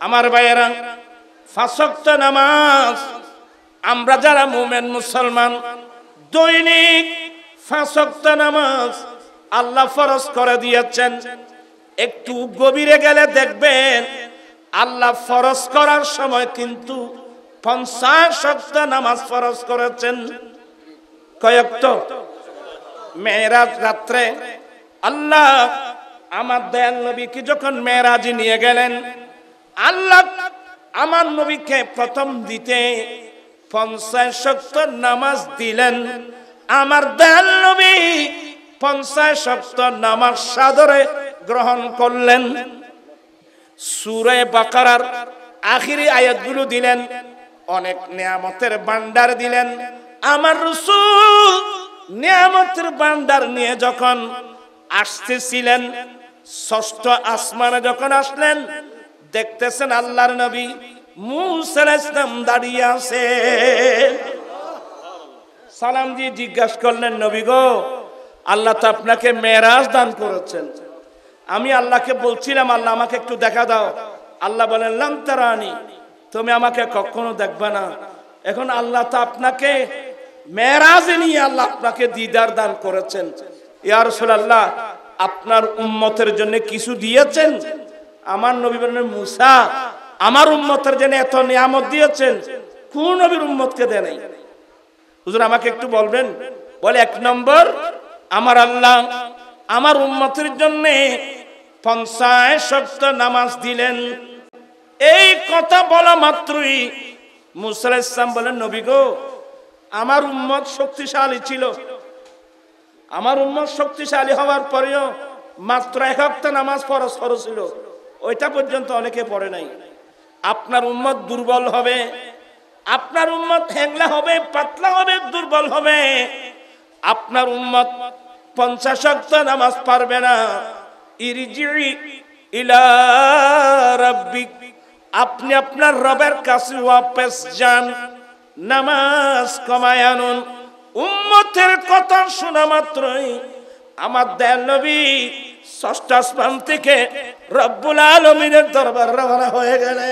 আমার ভাইয়েরা, 5 ওয়াক্ত নামাজ আমরা যারা মুমিন মুসলমান দৈনিক 5 ওয়াক্ত নামাজ আল্লাহ ফরজ করে দিয়েছেন। একটু গভীরে গেলে দেখবেন আল্লাহ ফরজ করার সময় কিন্তু 50 ওয়াক্ত নামাজ ফরজ করেছেন। কয় ওয়াক্ত? মেরাজ রাত্রে আল্লাহ আমার দয়াল নবীকে যখন মেরাজে নিয়ে গেলেন, আল্লাহ আমার নবীকে প্রথম দিতে 50 ওয়াক্ত নামাজ দিলেন। আমার দয়াল নবী 50 ওয়াক্ত নামাজ সাদরে গ্রহণ করলেন। সূরা বাকারার আখিরি আয়াতগুলো দিলেন, অনেক নিয়ামতের ভান্ডার দিলেন। আমার রাসূল নিয়ামতের ভান্ডার নিয়ে যখন আসতেছিলেন, 6ষ্ঠ আসমানে যখন আসলেন, দেখতেছেন আল্লাহর নবী মূসা আলাইহিস সালাম দাঁড়িয়ে আছে। সালাম দিয়ে জিজ্ঞাসা করলেন, নবী গো, আল্লাহ তো আপনাকে মেরাজ দান করেছেন। আমি আল্লাহকে বলছিলাম, আল্লাহ আমাকে একটু দেখা দাও। আল্লাহ বলেন, লাম তারানি, তুমি আমাকে কখনো দেখবে না। এখন আল্লাহ তো আপনাকে মেরাজে নিয়ে আল্লাহ আপনাকে দিদার দান করেছেন। ইয়া রাসূলুল্লাহ, আপনার উম্মতের জন্য কিছু দিয়েছেন? আমার নবী বলেন, মূসা আমার উম্মতের জন্য এত নিয়ামত দিয়েছেন, কোন নবীর উম্মতকে দেয় নাই? হুজুর আমাকে একটু বলবেন? বলে, 1 নম্বর, আমার আল্লাহ আমার উম্মতের জন্য 50 ওয়াক্ত নামাজ দিলেন। এই কথা বলা মাত্রই মূসা আলাইহিস সালাম বলেন, নবী গো, আমার উম্মত শক্তিশালী ছিল। আমার উম্মত শক্তিশালী হওয়ার পরেও মাত্র 1 ওয়াক্ত নামাজ ফরজ ছিল, ওইটা পর্যন্ত অনেকে পড়ে নাই। আপনার উম্মত দুর্বল হবে, আপনার উম্মত হ্যাংলা হবে, পাতলা হবে, দুর্বল হবে। আপনার উম্মত 50 ওয়াক্ত নামাজ পারবে না। ইরজি ইলা রাব্বিক, আপনি আপনার রবের কাছে ওয়াপস যান, নামাজ কমায় আনুন। উম্মতের কথা শোনা মাত্রই আমার দয়াল নবী 6ষ্ঠ আসমান থেকে রব্বুল আলামিনের দরবার রওনা হয়ে গেলেন।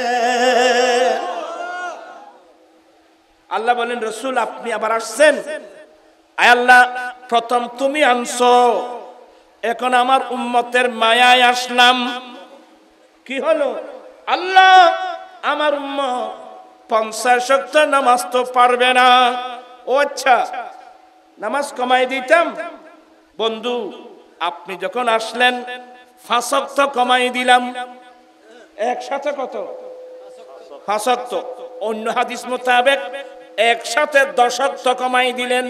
আল্লাহ বলেন, রাসূল আপনি আবার আসছেন? আয় আল্লাহ, প্রথম তুমি আনছো, এখন আমার উম্মতের মায়ায় আসলাম। কি হলো? আল্লাহ আমার উম্মত 50 ওয়াক্ত নামাজ তো পারবে না। ও আচ্ছা, নামাজ কমাই দিতাম। বন্ধু, আপনি যখন আসলেন 5 ওয়াক্ত কমাই দিলাম। একসাথে কত? 5 ওয়াক্ত। অন্য হাদিস মোতাবেক একসাথে 10 ওয়াক্ত কমাই দিলেন।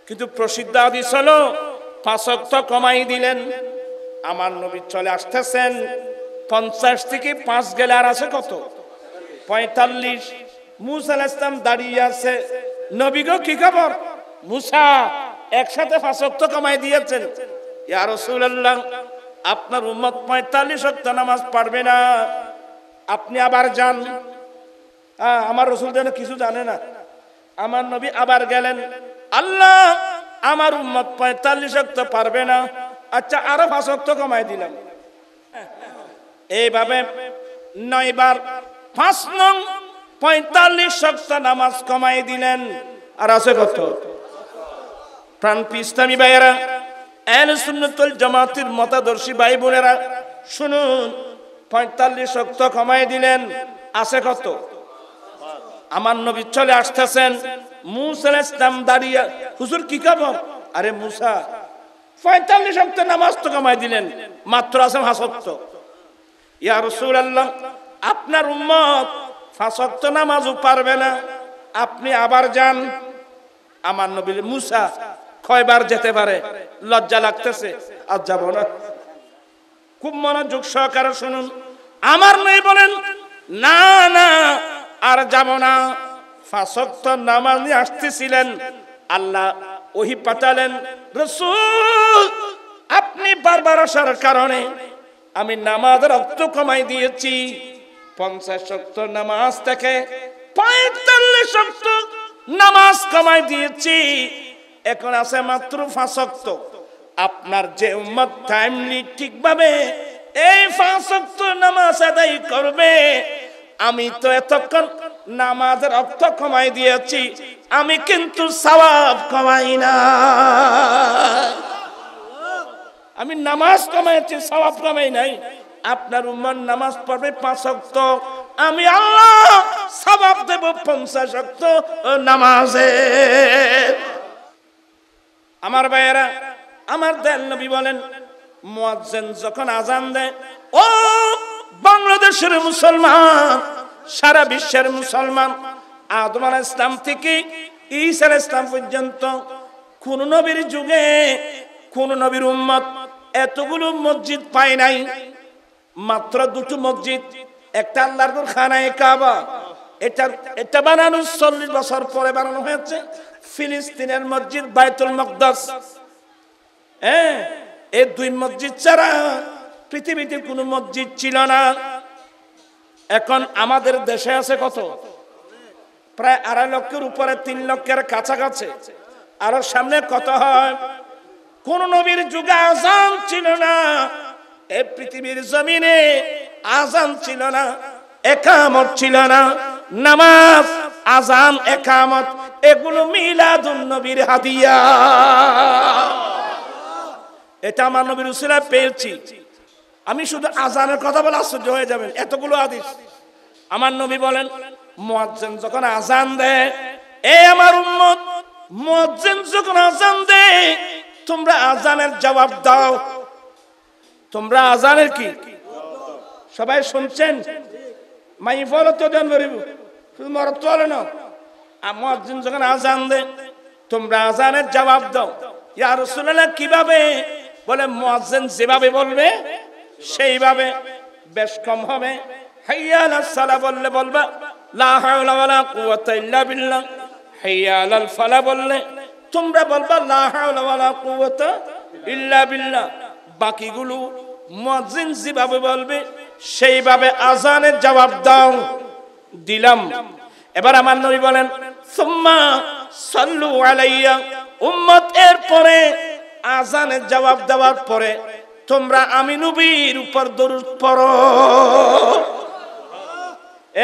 কিন্তু প্রসিদ্ধ হাদিস হলো 5 ওয়াক্ত কমাই দিলেন। আমার নবী চলে আসতেছেন, 50 থেকে 5 গেলে আর আছে কত? 45। মূসা আলাইহিস সালাম দাঁড়িয়ে আছে। নবী গো, কি খবর? মূসা একসাথে 5 ওয়াক্ত কমাই দিয়েছেন। ইয়া রাসূলুল্লাহ, আপনার উম্মত 45 ওয়াক্ত নামাজ পারবে না, আপনি আবার যান। আমার রাসূল যেন কিছু জানে না। আমার নবী আবার গেলেন, আল্লাহ আমার উম্মত 45 ওয়াক্ত পারবে না, আচ্ছা আরো 5 ওয়াক্ত কমাই দিলাম। এইভাবে 9 বার 5 নং 45 ওয়াক্ত নামাজ কমাই দিলেন। আর আছে কত? প্রাণপ্রিয় ইসলামী ভাইয়েরা, আহলে সুন্নাত ওয়াল জামাতের মতাদর্শী ভাই বোনেরা, শুনুন, 45 ওয়াক্ত কমাই দিলেন, আছে কত? আমার নবী চলে আসতেছেন, মূসা আলাইহিস সালাম দাঁড়িয়ে, হুজুর কি খবর? আরে মূসা, 45 ওয়াক্ত নামাজ তো কমাই দিলেন, মাত্র আছে 5 ওয়াক্ত। ইয়া রাসূলুল্লাহ, আপনার উম্মত 5 ওয়াক্ত নামাজও পারবে না, আপনি আবার যান। আমার নবী, মূসা কয়বার যেতে পারে? লজ্জা লাগতেছে, আর যাব না। খুব মনোযোগ সহকারে শুনুন। আমার নবী বলেন, না না, আর যাব না। 5 ওয়াক্ত নামাজ নিয়ে আসতেছিলেন, আল্লাহ ওহী পাঠালেন, রাসূল আপনি বারবার আসার কারণে আমি নামাজের ওয়াক্ত কমাই দিয়েছি। 50 ওয়াক্ত নামাজ থেকে 45 ওয়াক্ত নামাজ কমাই দিয়েছি, এখন আছে মাত্র 5 ওয়াক্ত। আপনার যে উম্মত টাইমলি ঠিকভাবে এই 5 ওয়াক্ত নামাজ আদায় করবে। আমি তো এতক্ষণ নামাজের অর্থ কমাই দিয়েছি, আমি কিন্তু সওয়াব কমাই না। আমি নামাজ কমাইছি, সওয়াব কমাই নাই। আপনার উম্মত নামাজ পড়বে 5 ওয়াক্ত, আমি আল্লাহ সওয়াব দেব 50 ওয়াক্ত নামাজে। আমার ভাইয়েরা, আমার দয়াল নবী বলেন, মুয়াজ্জিন যখন আযান দেয়, ও বাংলাদেশের মুসলমান, সারা বিশ্বের মুসলমান, আদম আলাইহিস সালাম থেকে ঈসা আলাইহিস সালাম পর্যন্ত কোন নবীর যুগে কোন নবীর উম্মত এতগুলো মসজিদ পায় নাই। মাত্র 2টো মসজিদ, একটা আল্লাহর ঘর খানায়ে কাবা, এটা বানানো 40 বছর পরে বানানো হয়েছে। ফিলিস্তিনের মসজিদ বাইতুল মাকদাস, এই 2 মসজিদ ছাড়া পৃথিবীতে কোনো মসজিদ ছিল না। এখন আমাদের দেশে আছে কত? প্রায় 2.5 লক্ষের উপরে, 3 লক্ষের কাছাকাছি। আরো সামনে কত হয়? কোন নবীর যুগে আযান ছিল না, এই পৃথিবীর জমিনে আযান ছিল না, ইকামত ছিল না। নামাজ, আযান, ইকামত এগুলো মিলাদুন নবীর হাদিয়া। এটা আমার নবীর উসিলায় পেয়েছি। আমি শুধু আযানের কথা বলে আশ্চর্য হয়ে যাবেন, এতগুলো হাদিস। আমার নবী বলেন, মুয়াজ্জিন যখন আযান দেয়, এই আমার উম্মত, মুয়াজ্জিন যখন আযান দেয়, তোমরা আযানের জবাব দাও। তোমরা আযানের কি সবাই শুনছেন? মাই বলো তো জান বরিব, শুধু মরত চলে না। মুয়াজ্জিন যখন আযান দেয়, তোমরা আযানের জবাব দাও। ইয়া রাসূলুল্লাহ, কিভাবে? বলে, মুয়াজ্জিন যেভাবে বলবে সেইভাবে। বেশ কম হবে, হাইয়া আলাস সালাহ বললে বলবা লা হাওলা ওয়ালা কুওয়াতা ইল্লা বিল্লাহ। হাইয়া আলাল ফালাহ বললে তোমরা বলবা লা হাওলা ওয়ালা কুওয়াতা ইল্লা বিল্লাহ। বাকিগুলো মুয়াজ্জিন যেভাবে বলবে সেইভাবে আযানের জবাব দাও। দিলাম। এবার আমার নবী বলেন, সুম্মা সাল্লু আলাইয়া। উম্মত, এরপরে আযানের জবাব দেওয়ার পরে তোমরা আমি নবীর উপর দরুদ পড়ো।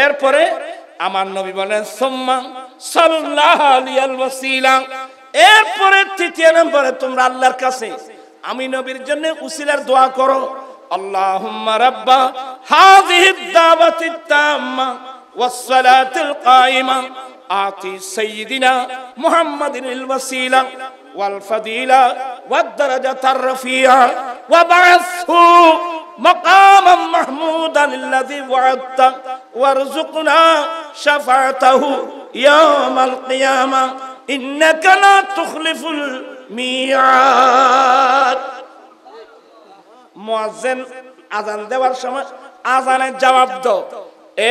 এরপরে আমার নবী বলেন, সুম্মা সাল্লাল্লাহু আলাইহিল ওয়াসিলা। এরপরে 3 নম্বরে তোমরা আল্লাহর কাছে আমি নবীর জন্য উসিলার দোয়া করো। আল্লাহুম্মা রাব্বা হাযিহিদ দাওয়াতিত তাম্মা ওয়াস সালাতিল কায়িমা আতি সাইয়্যিদিনা মুহাম্মাদিনিল ওয়াসিলা ওয়াল ফাদিলা ওয়াদ দারাজাতার রাফিআ ওয়া বা'আসহু মাকামান মাহমুদান আল্লাযী ওয়া'আদতা ওয়ারযুকনা শাফাআতাহু ইয়াওমাল কিয়ামা ইন্নাকা লা তুখলিফুল মিয়াদ। মুয়াজ্জিন আযান দেওয়ার সময় আযানের জবাব দাও।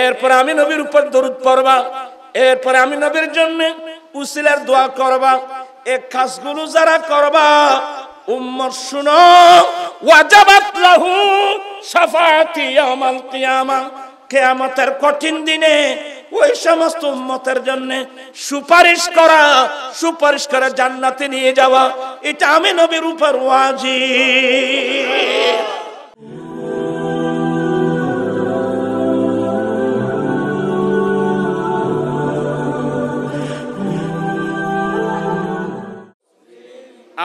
এরপরে আমি নবীর উপর দরুদ পড়বা। এরপরে আমি নবীর জন্য উসিলার দোয়া করবা। এই কাজগুলো যারা করবা, উম্মত শুনো, ওয়াজাবাত লাহু শাফাআতি ইয়াউমাল কিয়ামা। কিয়ামতের কঠিন দিনে ওই সমস্ত উম্মতের জন্য সুপারিশ করে জান্নাতে নিয়ে যাওয়া, এটা আমি নবীর উপর ওয়াজিব।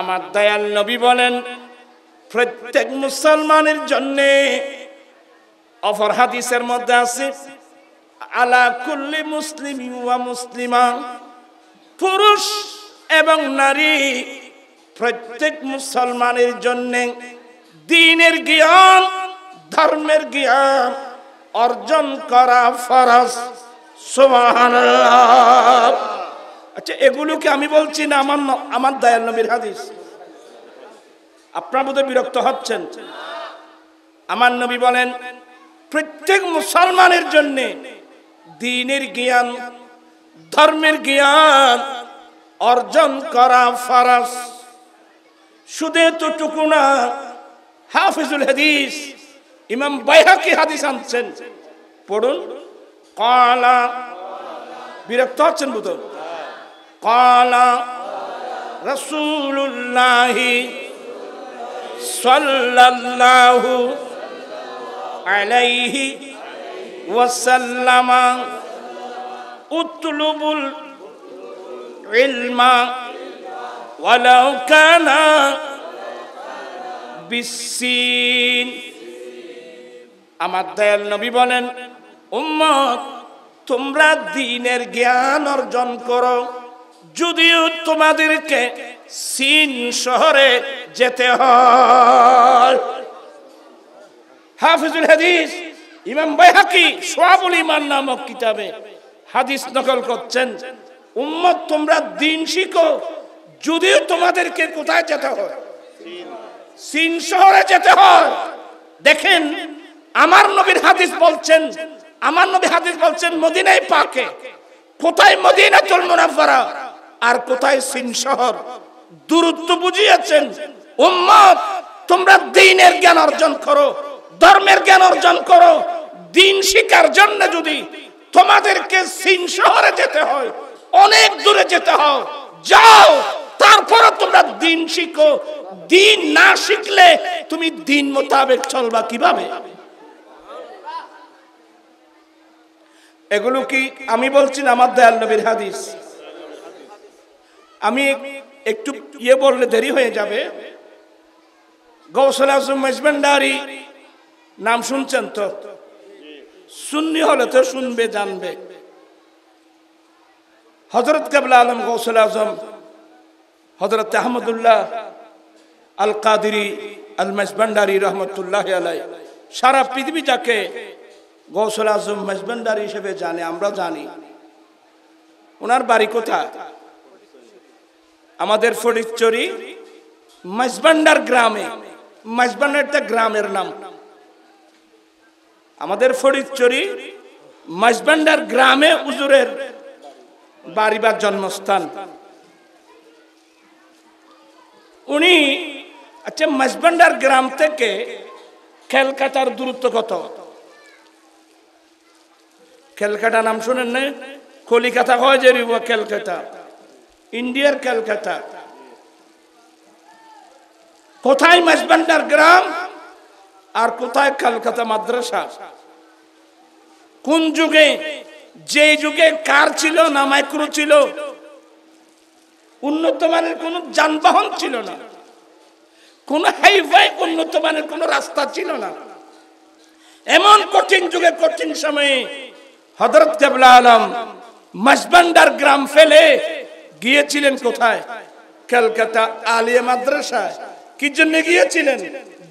আমার দয়াল নবী বলেন, প্রত্যেক মুসলমানের জন্য, অপর হাদিসের মধ্যে আছে, আলা কুল্লি মুসলিমিন ওয়া মুসলিমা, পুরুষ এবং নারী প্রত্যেক মুসলমানের জন্য দ্বীনের জ্ঞান, ধর্মের জ্ঞান অর্জন করা ফরজ। সুবহানাল্লাহ। আচ্ছা, এগুলো কি আমি বলছি না আমার দয়াল নবীর হাদিস? আপনারা বোধহয় বিরক্ত হচ্ছেন। আমার নবী বলেন, প্রত্যেক মুসলমানের জন্য দ্বীনের জ্ঞান, ধর্মের জ্ঞান অর্জন করা ফরজ। শুধু এতটুকু না, হাফিজুল হাদিস ইমাম বাইহাকি হাদিস আনছেন, পড়ুন। ক্বালা, বিরক্ত হচ্ছেন বোধহয়। ক্বালা রাসূলুল্লাহি সাল্লাল্লাহু আলাইহি ওয়াসাল্লাম উতলুবুল ইলমা ওয়ালাউ কানা বিসসিন। আমার দয়াল নবী বলেন, উম্মত তোমরা দ্বীনের জ্ঞান অর্জন করো, যদিও তোমাদেরকে সিন শহরে যেতে হয়। হাফিজুল হাদিস ইমাম বাইহাকি শুআবুল ঈমান নামক কিতাবে হাদিস নকল করছেন, উম্মত তোমরা দ্বীন শিখো, যদিও তোমাদেরকে কোথায় যেতে হয়? সিন শহরে যেতে হয়। দেখেন আমার নবীর হাদিস বলছেন, আমার নবী হাদিস বলছেন মদিনায় পাকে। কোথায় মদিনাতুল মুনাফফারা আর কোথায় সিন শহর? দূরত্ব বুঝিয়েছেন। উম্মত তোমরা দ্বীনের জ্ঞান অর্জন করো, ধর্মের জ্ঞান অর্জন করো। দ্বীন শিখার জন্য যদি তোমাদেরকে সিন শহরে যেতে হয়, অনেক দূরে যেতে হয়, যাও। তারপরে তোমরা দ্বীন শিখো। দ্বীন না শিখলে তুমি দ্বীন মোতাবেক চলবা কিভাবে? এগুলো কি আমি বলছি না, আমার দয়াল নবীর হাদিস। আমি একটু বললে দেরি হয়ে যাবে। গৌসুল আজম মেজবান্ডারি নাম শুনছেন তো? সুন্নি হলে তো শুনবে, জানবে। হযরত কিবলা আলম গৌসুল আজম হযরত আহমদুল্লাহ আল কাদেরী আল মেজবান্ডারি রহমতুল্লাহি আলাইহি সারা পৃথিবী যাকে গৌসুল আজম মেজবান্ডারি হিসেবে জানে, আমরা জানি। ওনার বাড়ি কোথায়? আমাদের ফটিকছড়ি মেজবান্ডার গ্রামে। মেজবান্ডার একটা গ্রামের নাম। আমাদের ফটিকছড়ি মেজবান্ডার গ্রামে হুজুরের বাড়ি বা জন্মস্থান। উনি আচ্ছা, মেজবান্ডার গ্রাম থেকে ক্যালকাটার দূরত্ব কত? ক্যালকাটা নাম শুনেন না? কলিকাতা হয় যে ক্যালকাটা, ইন্ডিয়ার ক্যালকাটা। কোথায় মেজবান্ডার গ্রাম আর কোথায় কলকাতা মাদ্রাসা? কোন যুগে? যে যুগে কার ছিল না, মাইক্রো ছিল, উন্নত মানের কোন যানবাহন ছিল না, কোন হাইওয়ে উন্নত মানের কোন রাস্তা ছিল না। এমন কঠিন যুগে, কঠিন সময়ে হযরত কিবলা আলম মেজবান্ডার গ্রাম ফেলে গিয়েছিলেন কোথায়? কলকাতা আলিয়া মাদ্রাসায়। কি জন্য গিয়েছিলেন?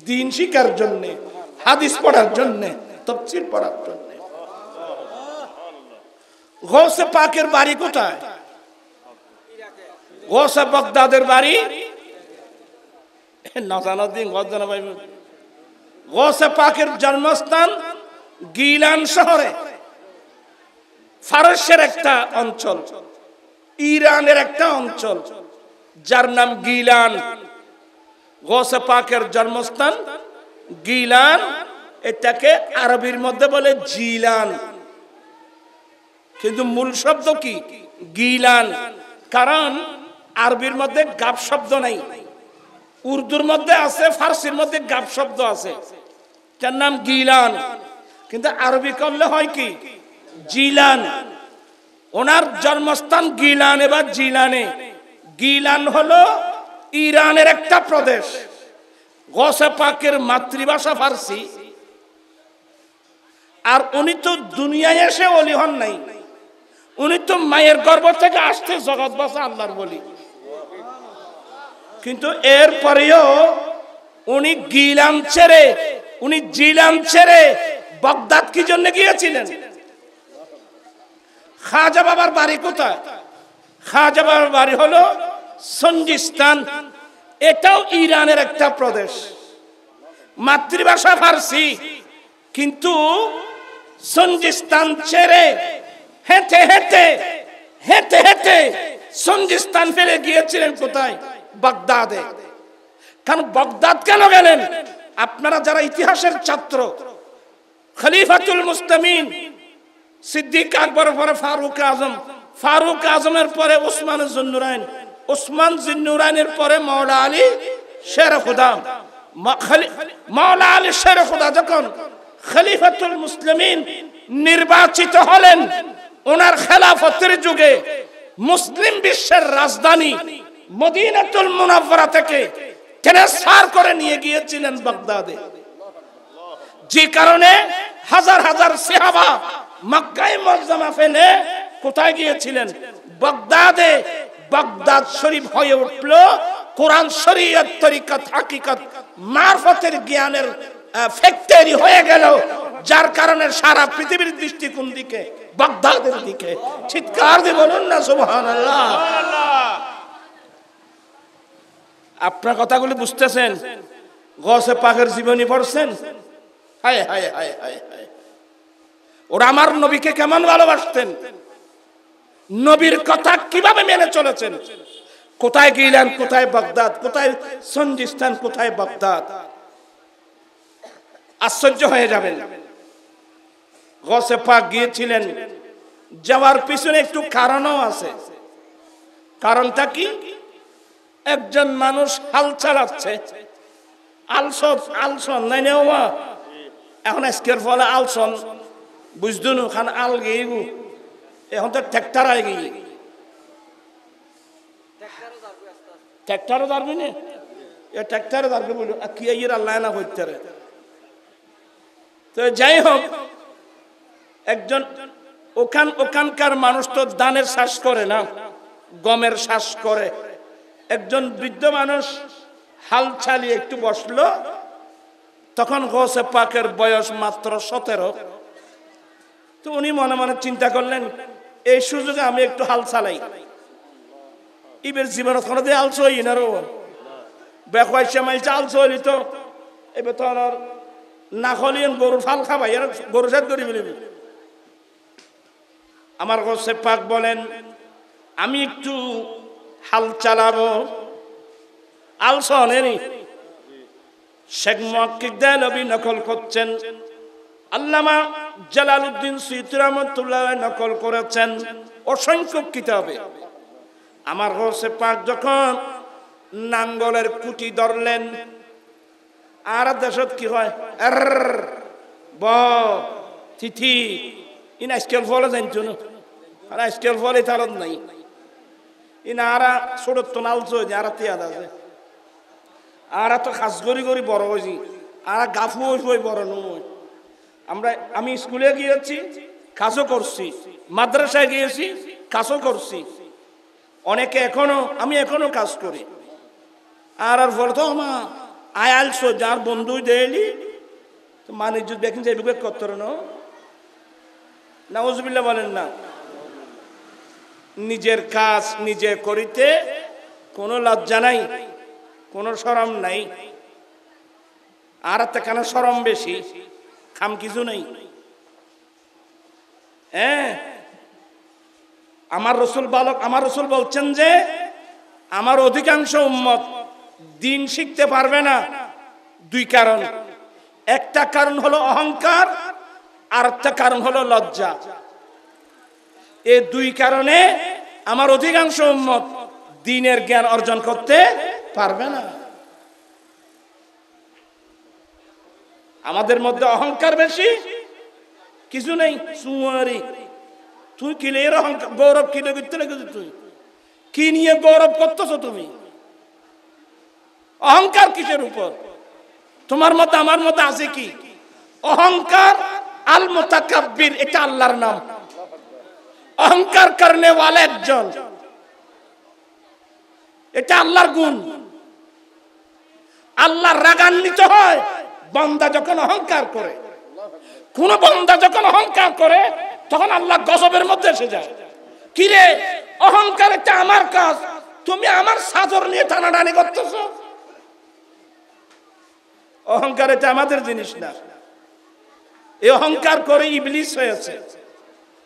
দ্বীন শিখার জন্য, হাদিস পড়ার জন্য, তাফসীর পড়ার জন্য। গৌসে পাকের বাড়ি কোথায়? গৌসে বাগদাদের বাড়ি গৌসে পাকের জন্মস্থান গিলান শহরে, ফারসের একটা অঞ্চল, ইরানের একটা অঞ্চল যার নাম গিলান। গৌসে পাকের জন্মস্থান গিলান। এটাকে আরবির মধ্যে বলে জিলান, কিন্তু মূল শব্দ কি? গিলান। কারণ আরবির মধ্যে গাব শব্দ নাই, উর্দুর মধ্যে আছে, ফার্সির মধ্যে গাব শব্দ আছে, যার নাম গিলান। কিন্তু আরবি করলে হয় কি? জিলান। ওনার জন্মস্থান গিলান এবার জিলানে। গিলান হলো ইরানের একটা প্রদেশ। গৌসে পাকের মাতৃভাষা ফার্সি। আর উনি তো দুনিয়ায় এসে ওলি হন নাই, উনি তো মায়ের গর্ভ থেকে আসতে জগৎবাসী আল্লাহর বলি। কিন্তু এরপরেও উনি গিলান ছেড়ে, উনি জিলান ছেড়ে বাগদাদ কি জন্য গিয়েছিলেন? খাজা বাবার বাড়ি কোথায়? খাজা বাবার বাড়ি হলো সঞ্জিস্তান। এটাও ইরানের একটা প্রদেশ, মাতৃভাষা ফার্সি, কিন্তু সঞ্জিস্তান ছেড়ে হেঁটে হেঁটে হেঁটে হেঁটে সঞ্জিস্তান ফেলে গিয়েছিলেন কোথায়? বাগদাদে। কারণ বাগদাদ কেন গেলেন? আপনারা যারা ইতিহাসের ছাত্র, খলিফাতুল মুসলিমিন সিদ্দিক আকবর পরে ফারুক আজম, ফারুক আজমের পরে ওসমান জুন্নুরাইন, ওসমান জুন্নুরাইনের পরে মাওলা আলী শের খুদা। মাওলা আলী শের খুদা যখন খলিফাতুল মুসলিমিন নির্বাচিত হলেন, ওনার খেলাফতের যুগে মুসলিম বিশ্বের রাজধানী মদিনাতুল মুনাওয়ারা থেকে ট্রান্সফার করে নিয়ে গিয়েছিলেন বাগদাদে। যে কারণে হাজার হাজার সাহাবা মক্কায় মুআজ্জামা ফেলে কোথায় গিয়েছিলেন? বাগদাদে। বাগদাদ শরীফ হয়ে উঠল কোরআন শরীয়ত তরিকত হাকিকত মারফতের জ্ঞানের ফ্যাক্টরি হয়ে গেল, যার কারণে সারা পৃথিবীর দৃষ্টি কোন দিকে? বাগদাদের দিকে। চিৎকার দিয়ে বলুন না সুবহানাল্লাহ। আপনার কথাগুলি বুঝতেছেন? গৌসে পাকের জীবনী পড়ছেন? হায় হায় হায় হায় হায়, ওরা আমার নবীকে কেমন ভালোবাসতেন, নবীর কথা কিভাবে মেনে চলেছেন। কোথায় গিলেন? কোথায় বাগদাদ, কোথায় সঞ্জিস্তান, কোথায় বাগদাদ। আশ্চর্য হয়ে যাবেন। গৌসে পাক গিয়েছিলেন, যাওয়ার পিছনে একটু কারণও আছে। কারণটা কি? একজন মানুষ হাল চালাচ্ছে, আলসন নাই নেওয়া, এখন আজকের ফলে আলসন বুঝদুন খান আল গিয়ে এখন তো ট্র্যাক্টর আই গিয়ে, ট্র্যাক্টরও দাঁড়বি না, এ ট্র্যাক্টরে দাঁড়বে বলল কি এর আল্লাহ না হইতে। তো যাই হোক, একজন ওখানকার মানুষ তো ধানের চাষ করে না, গমের চাষ করে। একজন বৃদ্ধ মানুষ হাল চালিয়ে একটু বসলো, তখন গৌসে পাকের বয়স মাত্র 17। তো উনি মনে মনে চিন্তা করলেন, এই সুযোগে আমি একটু হাল চালাই। ইবের জীবন কোনো দিয়ে আলসো ইনারও বেকাইসে মাইছে আলসো হইলি তো এবার তো আর না হলিয়েন গরুর ফাল খাবাই, এর গরু সাথ করি বলিবি। আমার গৌসে পাক বলেন, আমি একটু হাল চালাবো। আলসো নেই। শেখ মুহাক্কিক দেহলভী নকল করছেন, আল্লামা জালালউদ্দিন সুয়ুতী রাহমাতুল্লাহ নকল করেছেন অসংখ্য কিতাবে। আমার গৌসে পাক যখন নাঙ্গলের কুটি ধরলেন, আর দেশত কি হয় ব তিথি ইন আজকাল ফলে জানতো না, আর আজকাল ফলে তার নাই ইন আরা ছোট তো নালছো আর তিয়াদ আছে, আর তো খাস করি করি বড় হয়েছি, আর গাফু হই বড় নয়। আমি স্কুলে গিয়েছি, কাজও করছি, মাদ্রাসায় গিয়েছি, কাজও করছি, অনেকে আমি এখনো কাজ করি। আর বলতো মা আয়ালছো যার বন্ধু দেয়লি মানে যদি দেখেন যে এগুলো করতে নাউজুবিল্লাহ বলেন না। নিজের কাজ নিজে করিতে কোনো লজ্জা নাই, কোনো শরম নাই। আর কেন শরম বেশি? খাম কিছু নেই। হ্যাঁ, আমার রসুল বলছেন যে আমার অধিকাংশ উম্মত দিন শিখতে পারবে না দুই কারণ। একটা কারণ হলো অহংকার, আর একটা কারণ হলো লজ্জা। এই দুই কারণে আমার অধিকাংশ উম্মত দ্বীনের জ্ঞান অর্জন করতে পারবে না। আমাদের মধ্যে অহংকার বেশি, কিছু নেই। সুমারি তুই কিলে এর অহংকার গৌরব কিনে করতে লেগেছ, তুই কি নিয়ে গৌরব করতেছ? তুমি অহংকার কিসের উপর? তোমার মধ্যে আমার মধ্যে আছে কি অহংকার? আল মুতাকাব্বির, এটা আল্লাহর নাম। অহংকার করনে ওয়ালা একজন, এটা আল্লাহর গুণ। আল্লাহ রাগান্বিত হয় বান্দা যখন অহংকার করে। কোন বান্দা যখন অহংকার করে তখন আল্লাহ গজবের মধ্যে এসে যায়। কিরে অহংকার, এটা আমার কাজ, তুমি আমার সাজর নিয়ে টানাটানি করতেছ। অহংকার এটা আমাদের জিনিস না। এই অহংকার করে ইবলিস হয়েছে।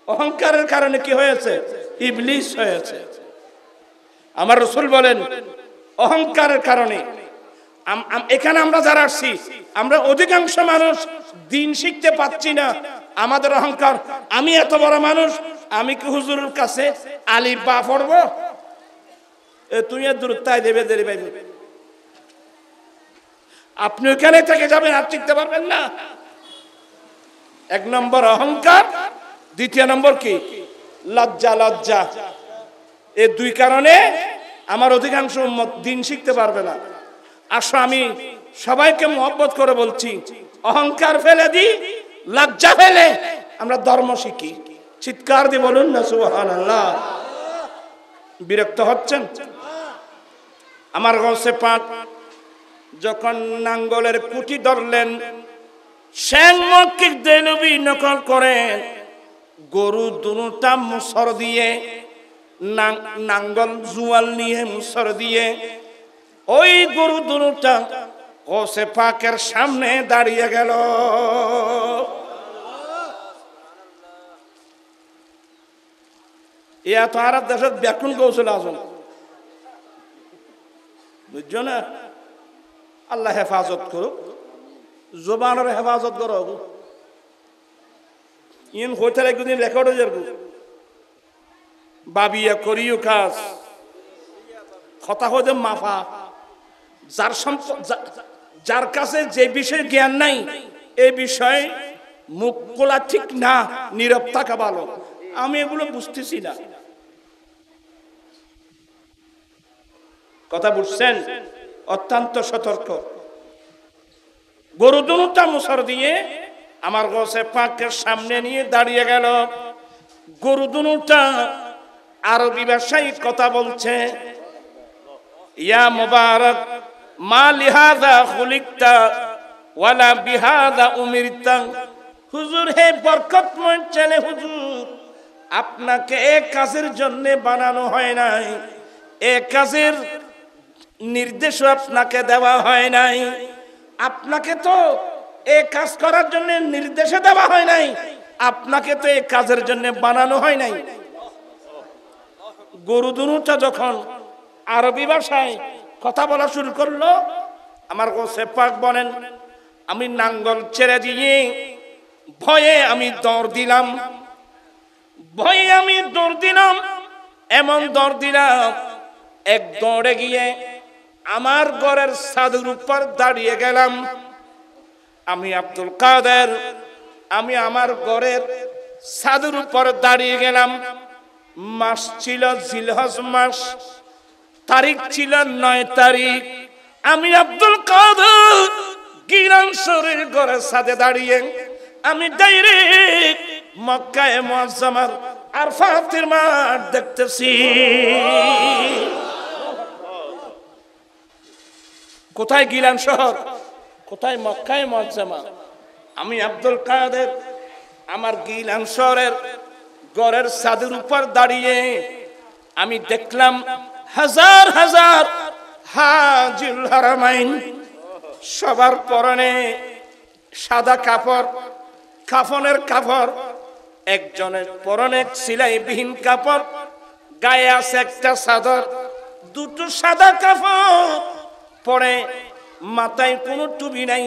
অহংকারের কারণে কি হয়েছে? ইবলিস হয়েছে। আমার রাসূল বলেন অহংকারের কারণে এখানে আমরা যারা আসছি, আমরা অধিকাংশ মানুষ দিন শিখতে পাচ্ছি না। আমাদের অহংকার, আমি এত বড় মানুষ, আমি কি হুজুরের কাছে আলিফ বা পড়বো? তুই দূরত্বায় দেবে দেরি পাইবে। আপনি ওখানে থেকে যাবেন আর শিখতে পারবেন না। এক নম্বর অহংকার, দ্বিতীয় নম্বর কি? লজ্জা। লজ্জা। এই দুই কারণে আমার অধিকাংশ উম্মত দিন শিখতে পারবে না। আসো আমি সবাইকে মহব্বত করে বলছি, অহংকার ফেলে দিই, লজ্জা ফেলে আমরা ধর্ম শিখি। চিৎকার দিয়ে বলুন না সুবহানাল্লাহ। বিরক্ত হচ্ছেন? আমার গৌসে পাক যখন নাঙ্গলের কুটি ধরলেন, শ্যাং মক্কিক দেনবী নকল করেন, গরু দুটা মুসর দিয়ে, নাঙ্গল জুয়াল নিয়ে মুসর দিয়ে ওই গরু দুটা গৌসে পাকের সামনে দাঁড়িয়ে গেল। ইয়া তো আরব দেশের ব্যাকুল গৌসুল আজম, বুঝছো না? আল্লাহ হেফাজত করুক, জবানের হেফাজত করো। ইন হইতে একদিন রেকর্ড হয়ে যাবো, বাবিয়া করিও কাজ কথা হইতে মাফা। যার কাছে যে বিষয়ে জ্ঞান নাই, এই বিষয়ে মুখ খোলা ঠিক না, নীরব থাকা ভালো। আমি এগুলো বুঝতেছি না। কথা বুঝছেন? অত্যন্ত সতর্ক। গরু দুটা মুসর দিয়ে আমার গৌসে পাকের সামনে নিয়ে দাঁড়িয়ে গেল। গরু দুটা আরবি ভাষায় কথা বলছে, ইয়া মুবারক মা লিহাযা খুলিকতা ওয়ালা বিহাযা উমিরতা। হুজুর, হে বরকতময় ছেলে, হুজুর আপনাকে এক কাজের জন্য বানানো হয় নাই, এক কাজের নির্দেশ আপনাকে দেওয়া হয় নাই। আপনাকে তো এই কাজ করার জন্য নির্দেশ দেওয়া হয় নাই, আপনাকে তো এই কাজের জন্য বানানো হয় নাই। গরু দুটা যখন আরবি ভাষায় কথা বলা শুরু করলো, আমার গৌসে পাক বলেন, আমি নাঙ্গল ছেড়ে দিয়ে ভয়ে আমি দৌড় দিলাম। ভয়ে আমি দৌড় দিলাম, এমন দৌড় দিলাম, এক দৌড়ে গিয়ে আমার ঘরের ছাদের উপর দাঁড়িয়ে গেলাম। আমি আব্দুল কাদের, আমি আমার ঘরের ছাদের উপর দাঁড়িয়ে গেলাম। মাস ছিল জিলহজ মাস, তারিখ ছিল 9 তারিখ। আমি আব্দুল কাদের গিলান শরীর ঘরের ছাদে দাঁড়িয়ে আমি ডাইরেক্ট মক্কায়ে মুআজ্জামার আরফাতের মাঠ দেখতেছি। কোথায়? গিলান শহর। কোথায়? মক্কায়ে মুআজ্জামা। আমি আব্দুল কাদের আমার গিলান শহরের ঘরের ছাদের উপর দাঁড়িয়ে আমি দেখলাম হাজার হাজার হাজিল হারামাইন, সবার পরনে সাদা কাপড়, কাফনের কাপড়, একজনের পরনে সিলাইবিহীন কাপড়, গায়ে আছে একটা চাদর, দুটো সাদা কাপড় পরে, মাথায় কোনো টুপি নাই,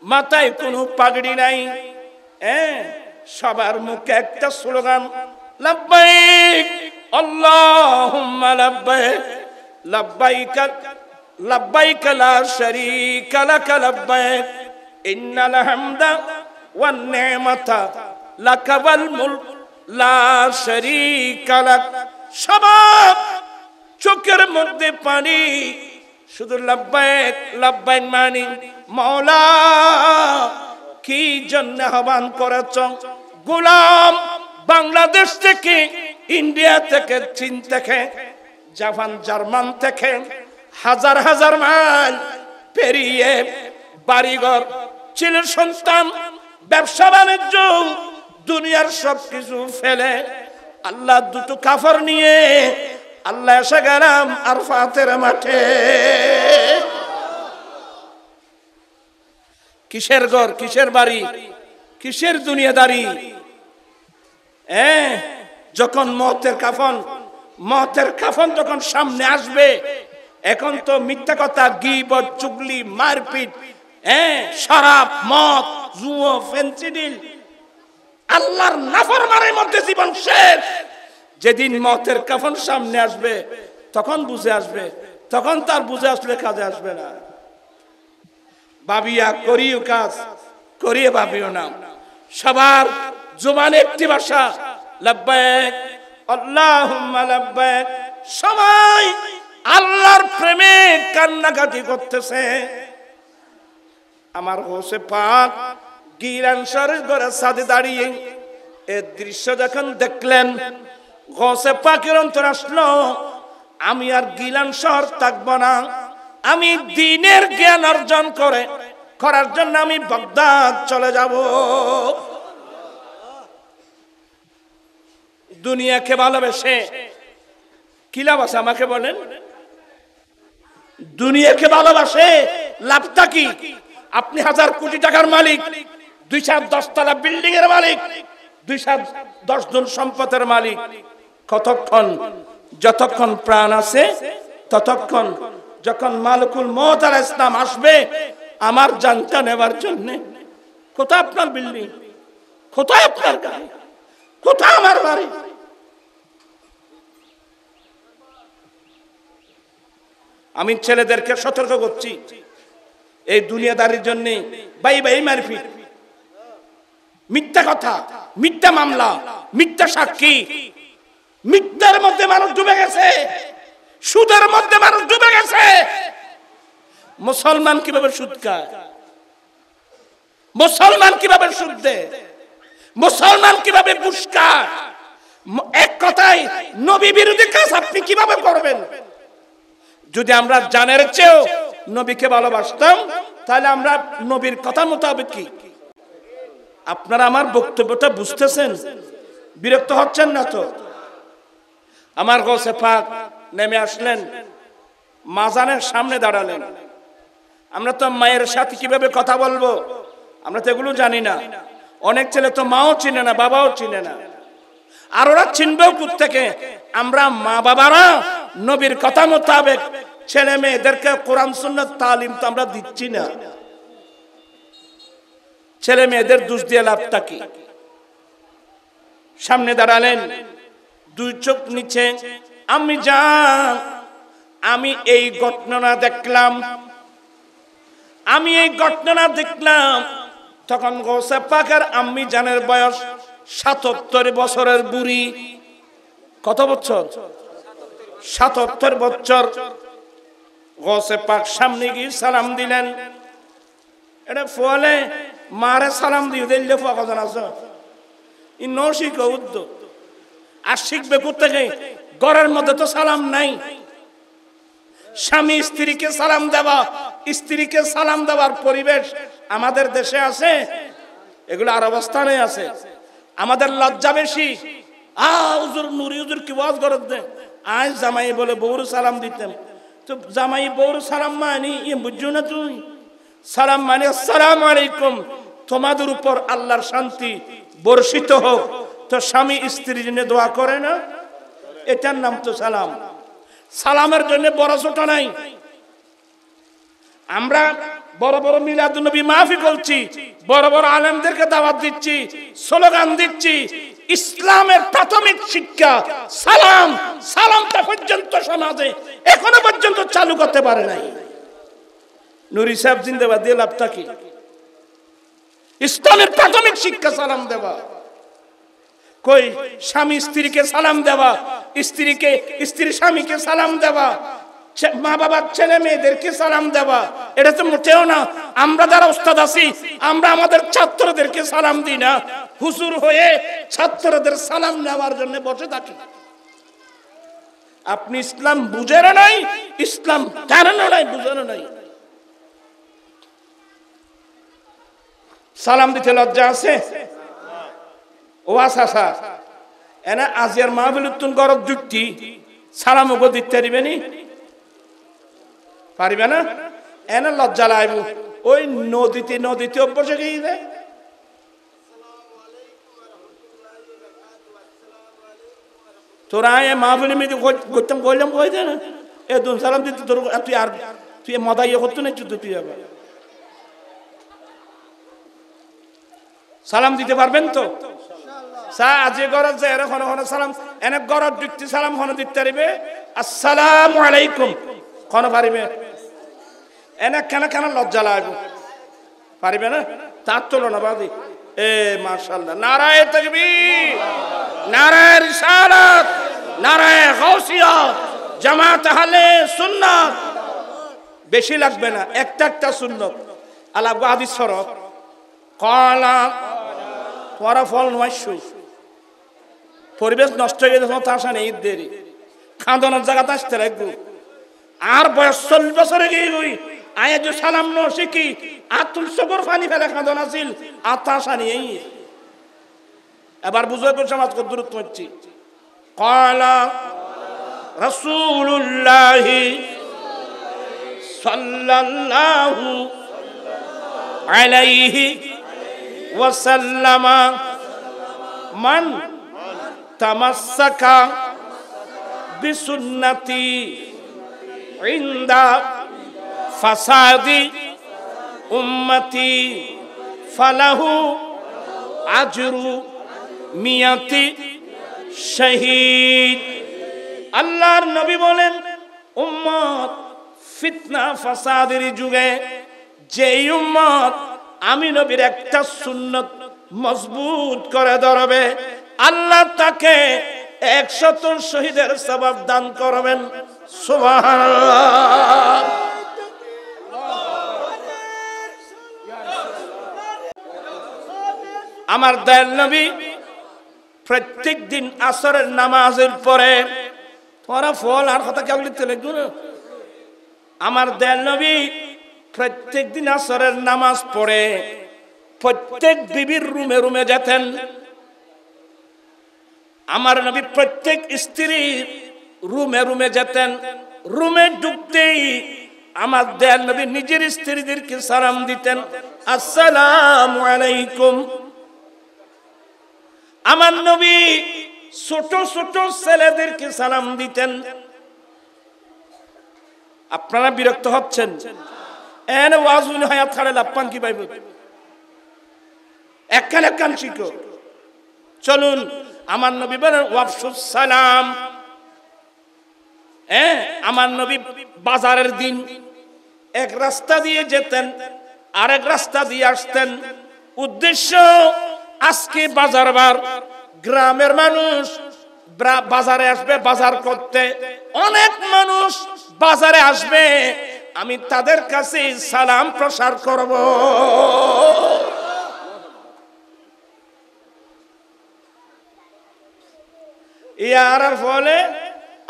মাথায় কোনো পাগড়ি নাই। সবার মুখে একটা স্লোগান, লাব্বাইক আল্লাহুম্মা লাব্বাইক, লাব্বাইক লাব্বাইক লা শারীকা লাক লাব্বাইক, ইন্নাল হামদা ওয়ান নি'মাতা লাক ওয়াল মুলক লা শারীকা লাক। সবার চোখের মধ্যে পানি, শুধু লাব্বাইক লাব্বাইক মানি মাওলা কি জন্য আহ্বান করেছ? গোলাম বাংলাদেশ থেকে, ইন্ডিয়া থেকে, চীন থেকে, জাপান, জার্মান থেকে হাজার হাজার মাইল পেরিয়ে বাড়িঘর, ছেলের সন্তান, ব্যবসা বাণিজ্য, দুনিয়ার সবকিছু ফেলে আল্লাহ দুটো কাফর নিয়ে আল্লাহ এসে গেলাম আরফাতের মাঠে। কিসের ঘর, কিসের বাড়ি, কিসের দুনিয়াদারি? যখন মওতের কাফন যখন সামনে আসবে, এখন তো মিথ্যা কথা, গীবত, চুগলি, মারপিট, শরাব, মদ, জুয়া, ফেন্সিডিল, আল্লাহর নাফরমানের মধ্যে জীবন শেষ। যেদিন মওতের কাফন সামনে আসবে তখন বুঝে আসবে, তখন তার বুঝে আসলে কাজে আসবে না। ভাবিয়া করিও কাজ, করিয়ে ভাবিও না। সবার জবানে একটি ভাষা, লাব্বাইক আল্লাহুম্মা লাব্বাইক। সবাই আল্লাহর প্রেমে কান্নাকাটি করতেছে। আমার হোসে পাক গিলান শহরের ঘরে ছাদে দাঁড়িয়ে এই দৃশ্য যখন দেখলেন, হোসে পাকের অন্তর আসলো, আমি আর গিলান শহর থাকবো না, আমি দ্বীনের জ্ঞান অর্জন করার জন্য আমি বাগদাদ চলে যাব। দুনিয়াকে ভালোবেসে কি লাভ আছে আমাকে বলেন? দুনিয়াকে ভালোবাসে লাভটা কি? আপনি 1000 কোটি টাকার মালিক, 210 তলা বিল্ডিং এর মালিক, 210 জন সম্পদের মালিক, কতক্ষণ? যতক্ষণ প্রাণ আছে ততক্ষণ। যখন মালিকুল মউত আলাইহিস সালাম আসবে আমার জানটা নেবার জন্য, কোথায় আপনার বিল্ডিং, কোথায় আপনার গাড়ি, কোথায় আমার বাড়ি? আমি ছেলেদেরকে সতর্ক করছি, এই দুনিয়াদারির জন্য বাই বাই মারপিট, মিথ্যা কথা, মিথ্যা মামলা, মিথ্যা সাক্ষী, মিথ্যার মধ্যে মানুষ ডুবে গেছে, সুদের মধ্যে মানুষ ডুবে গেছে। মুসলমান কিভাবে সুদ খায়? মুসলমান কিভাবে সুদ দেয়? মুসলমান কিভাবে ঘুষ খায়? এক কথায় নবী বিরোধী কাজ আপনি কিভাবে করবেন? যদি আমরা জানের চেয়েও নবীকে ভালোবাসতাম তাহলে আমরা নবীর কথা মোতাবেক কি। আপনারা আমার বক্তব্যটা বুঝতেছেন? বিরক্ত হচ্ছেন না তো? আমার গৌসে পাক নেমে আসলেন, মাজানের সামনে দাঁড়ালেন। আমরা তো মায়ের সাথে কিভাবে কথা বলবো আমরা তো এগুলো জানি না। অনেক ছেলে তো মাও চিনে না, বাবাও চিনে না, আর ওরা চিনবেও কোত্থেকে? আমরা মা বাবারা নবীর কথা মোতাবেক ছেলে মেয়েদেরকে কোরআন সুন্নাত তালিম তো আমরা দিচ্ছি না। ছেলে মেয়েদের দোষ দিয়ে লাভটা কি? সামনে দাঁড়ালেন, দুই চোখ নিচে, আমি জান আমি এই ঘটনা দেখলাম, আমি এই ঘটনা দেখলাম। তখন গৌসে পাকের আম্মি জানের বয়স 77 বছরের বুড়ি। কত বছর? 77 বছর। গৌসে পাক সামনে গিয়ে সালাম দিলেন। এটা ফলে মারে সালাম দিয়ে দিলে ফজন আছে ই নশিক উদ্দ আর শিখবে কোথেকে? ঘরের মধ্যে তো সালাম নাই। স্বামী স্ত্রীকে সালাম দেওয়া, স্ত্রীকে সালাম দেওয়ার পরিবেশ আমাদের দেশে আছে? এগুলো আর অবস্থানে আছে। আমাদের লজ্জা বেশি। হুজুর নুরি হুজুর কি ওয়াজ করে দে, আজ জামাই বলে বউর সালাম দিতেন। তো জামাই বউর সালাম মানি বুঝছো না তুই? সালাম মানে আসসালামু আলাইকুম, তোমাদের উপর আল্লাহর শান্তি বর্ষিত হোক। তো স্বামী স্ত্রীর জন্য দোয়া করে না? এটার নাম তো সালাম। সালামের জন্য বড় ছোট নাই। আমরা বড় বড় মিলাদুন্নবী মাহফিল করছি, বড় বড় আলেমদেরকে দাওয়াত দিচ্ছি, স্লোগান দিচ্ছি। ইসলামের প্রাথমিক শিক্ষা সালাম, সালামটা পর্যন্ত সমাজে এখনো পর্যন্ত চালু করতে পারে নাই। নুরি সাহেব জিন্দাবাদ দিয়ে লাভটা কি? ইসলামের প্রাথমিক শিক্ষা সালাম দেওয়া। কই স্বামী স্ত্রীকে সালাম দেওয়া, স্ত্রী স্বামীকে সালাম দেওয়া, মা বাবার ছেলে মেয়েদেরকে সালাম দেওয়া, এটা তো মোটেও না। আমরা যারা উস্তাদ আছি আমরা আমাদের ছাত্রদেরকে সালাম দিই না, হুজুর হয়ে ছাত্রদের সালাম নেওয়ার জন্য বসে থাকি। আপনি ইসলাম বুঝেন নাই, ইসলাম জানেন নাই, বুঝেন নাই। সালাম দিতে লজ্জা আছে? ও আশা এনা আজিয়ার মাহফিল তুন গরব যুক্তি সালাম ওগো দিতে পারিবেনি? পারিবে না? এনা লজ্জা লাইব। ওই নদীতে অভ্যাসে গিয়ে যায়। তোরা মাহফিল মেয়েদের করতাম কইলাম কই দে না এ দুন সালাম দিতে তোর তুই মদাইয়া করতো না তুই আবার সালাম দিতে পারবেন তো? সালাম এনে গরব যুক্তি সালাম হন দিতে পারিবে? আসসালামু আলাইকুম কোন পারিবে? এনে কেন লজ্জা লাগবে? পারিবে না? তার তুলনা বাদী এ মাশাআল্লাহ, নারায়ে তাকবীর, নারায়ে রিসালাত, নারায়ে গাউসিয়ত, জামাত আহলে সুন্নাত। বেশি লাগবে না, একটা একটা সুন্নত। আল্লাহ হাদিস শরফ কলা তোরা ফল নয়শো, পরিবেশ নষ্ট হয়ে গেছে, মতো আসা নেই, দেরি খাঁদনের জায়গাতে আসতে লাগবো। আর বয়স 40 বছরে গিয়ে গই আয় যে সালাম ন শিখি আর তুল চোখর পানি ফেলে খাঁদন আসিল আর তা আসা নেই। এবার বুঝে সমাজ কত দূরত্ব হচ্ছি। কলা রাসূলুল্লাহি সাল্লাল্লাহু আলাইহি ওয়াসাল্লাম মান তামাসসাকা বিসুন্নতি ইনদা ফাসাদি উম্মতি ফালাহু আজরু মিয়াতি শহীদ। আল্লাহর নবী বলেন, উম্মত ফিতনা ফাসাদের যুগে যেই উম্মত আমি নবীর একটা সুন্নত মজবুত করে ধরবে, আল্লাহ তাকে 100 শহীদের সওয়াব দান করবেন। সুবহানাল্লাহ। আমার দয়াল নবী প্রত্যেক দিন আসরের নামাজের পরে তোরা ফল আর কথা কেউ লিখতে লাগবে না। আমার দয়াল নবী প্রত্যেক দিন আসরের নামাজ পড়ে প্রত্যেক বিবির রুমে রুমে যেতেন। আমার নবী প্রত্যেক স্ত্রীর রুমে রুমে যেতেন। রুমে ঢুকতেই আমার দয়াল নবী নিজের স্ত্রীদেরকে সালাম দিতেন, আসসালামু আলাইকুম। আমার নবী ছোট ছোট ছেলেদেরকে সালাম দিতেন। আপনারা বিরক্ত হচ্ছেন, এনে ওয়াজ হায়াত খাড়ে লাপ্পান কি পাইব, একখান একখান শিখো। চলুন, আমার নবী বলেন ওয়াফসুস সালাম। আমার নবী বাজারের দিন এক রাস্তা দিয়ে যেতেন, আরেক রাস্তা দিয়ে আসতেন। উদ্দেশ্য আজকে বাজার বার, গ্রামের মানুষ বাজারে আসবে বাজার করতে, অনেক মানুষ বাজারে আসবে, আমি তাদের কাছে সালাম প্রসার করব। ইয়ার ফলে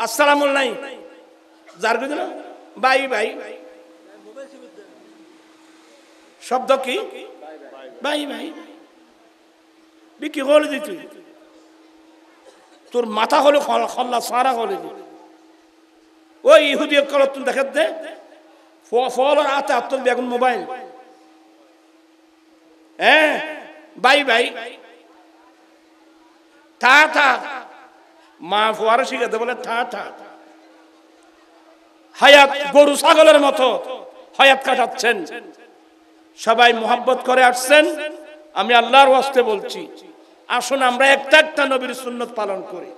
আসসালামু আলাইকুম যার বুঝল ভাই ভাই শব্দ কি ভাই ভাই বিকি হলে দিত তোর মাথা হলে খল্লা সারা হলে দিত। ওই ইহুদি কল তুমি দেখা দে ফল আতে আত্ম বেগুন মোবাইল। হ্যাঁ ভাই ভাই থা থা মা ফোয়ারা শিখাতে বলে থা থা। হায়াত গরু ছাগলের মতো হায়াত কাটাচ্ছেন, সবাই মোহাব্বত করে আসছেন। আমি আল্লাহর ওয়াস্তে বলছি, আসুন আমরা একটা একটা নবীর সুন্নত পালন করি।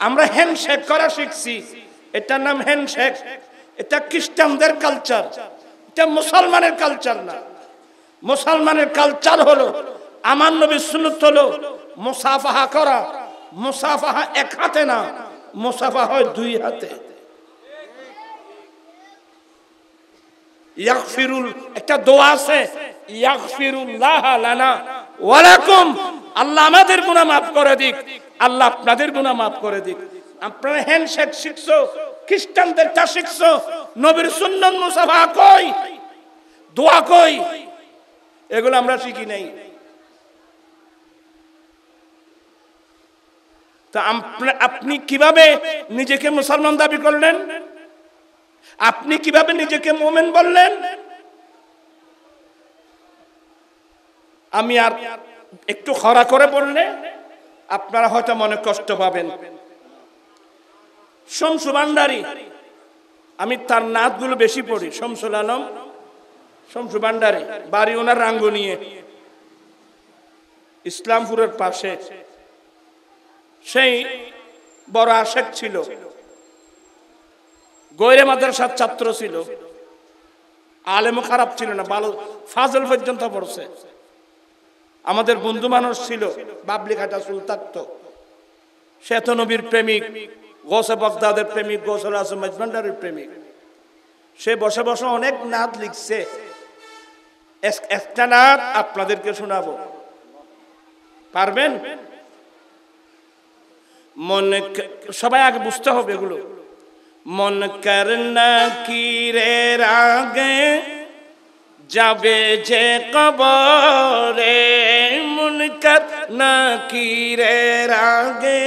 আমরা হ্যান্ডশেক করা শিখছি, এটার নাম হ্যান্ডশেক। এটা খ্রিস্টানদের কালচার, এটা মুসলমানের কালচার না। মুসলমানের কালচার হলো, আমার নবীর সুন্নত হলো মুসাফাহা করা। মুসাফাহা এক হাতে না, মুসাফাহা হয় 2 হাতে। ইয়াগফিরুল একটা দোয়া আছে, ইয়াগফিরুল্লাহ লানা ওয়া লাকুম। আল্লাহ আমাদের গুনাহ maaf করে দিক, আল্লাহ আপনাদের গুনাহ maaf করে দিক। আপনারা হ্যান্ডশেক শিখছো, খ্রিস্টানদের তা শিখছো, নবীর সুন্নাত মুসাফাহা কই, দোয়া কই, এগুলো আমরা শিখি নাই। তা আপনি কিভাবে নিজেকে মুসলমান দাবি করলেন? আপনি কিভাবে নিজেকে মুমিন বললেন? আমি আর একটু খরা করে বললে আপনারা হয়তো মনে কষ্ট পাবেন। শমসু ভান্ডারী, আমি তার নাতগুলো বেশি পড়ি। শমসুল আলম, শমসু ভান্ডারী, বাড়ি ওনার রাঙ্গুনিয়ে, ইসলামপুরের পাশে। সেই বড় আশেক ছিল, গৈরে মাদ্রাসার ছাত্র ছিল, আলেমও খারাপ ছিল না, ভালো ফাজল পর্যন্ত পড়ছে। আমাদের বন্ধু মানুষ ছিল, বাবলি খাটা সুলতান, তো সে তো নবীর প্রেমিক, গৌসে বাগদাদের প্রেমিক, গৌসুল আজম মজভান্ডারের প্রেমিক। সে বসে বসে অনেক নাত লিখছে, একটা নাত আপনাদেরকে শোনাবো, পারবেন? মনে সবাই আগে বুঝতে হবে এগুলো। মন করনা কিরের আগে যাবে যে কবরে, মন করনা কিরের আগে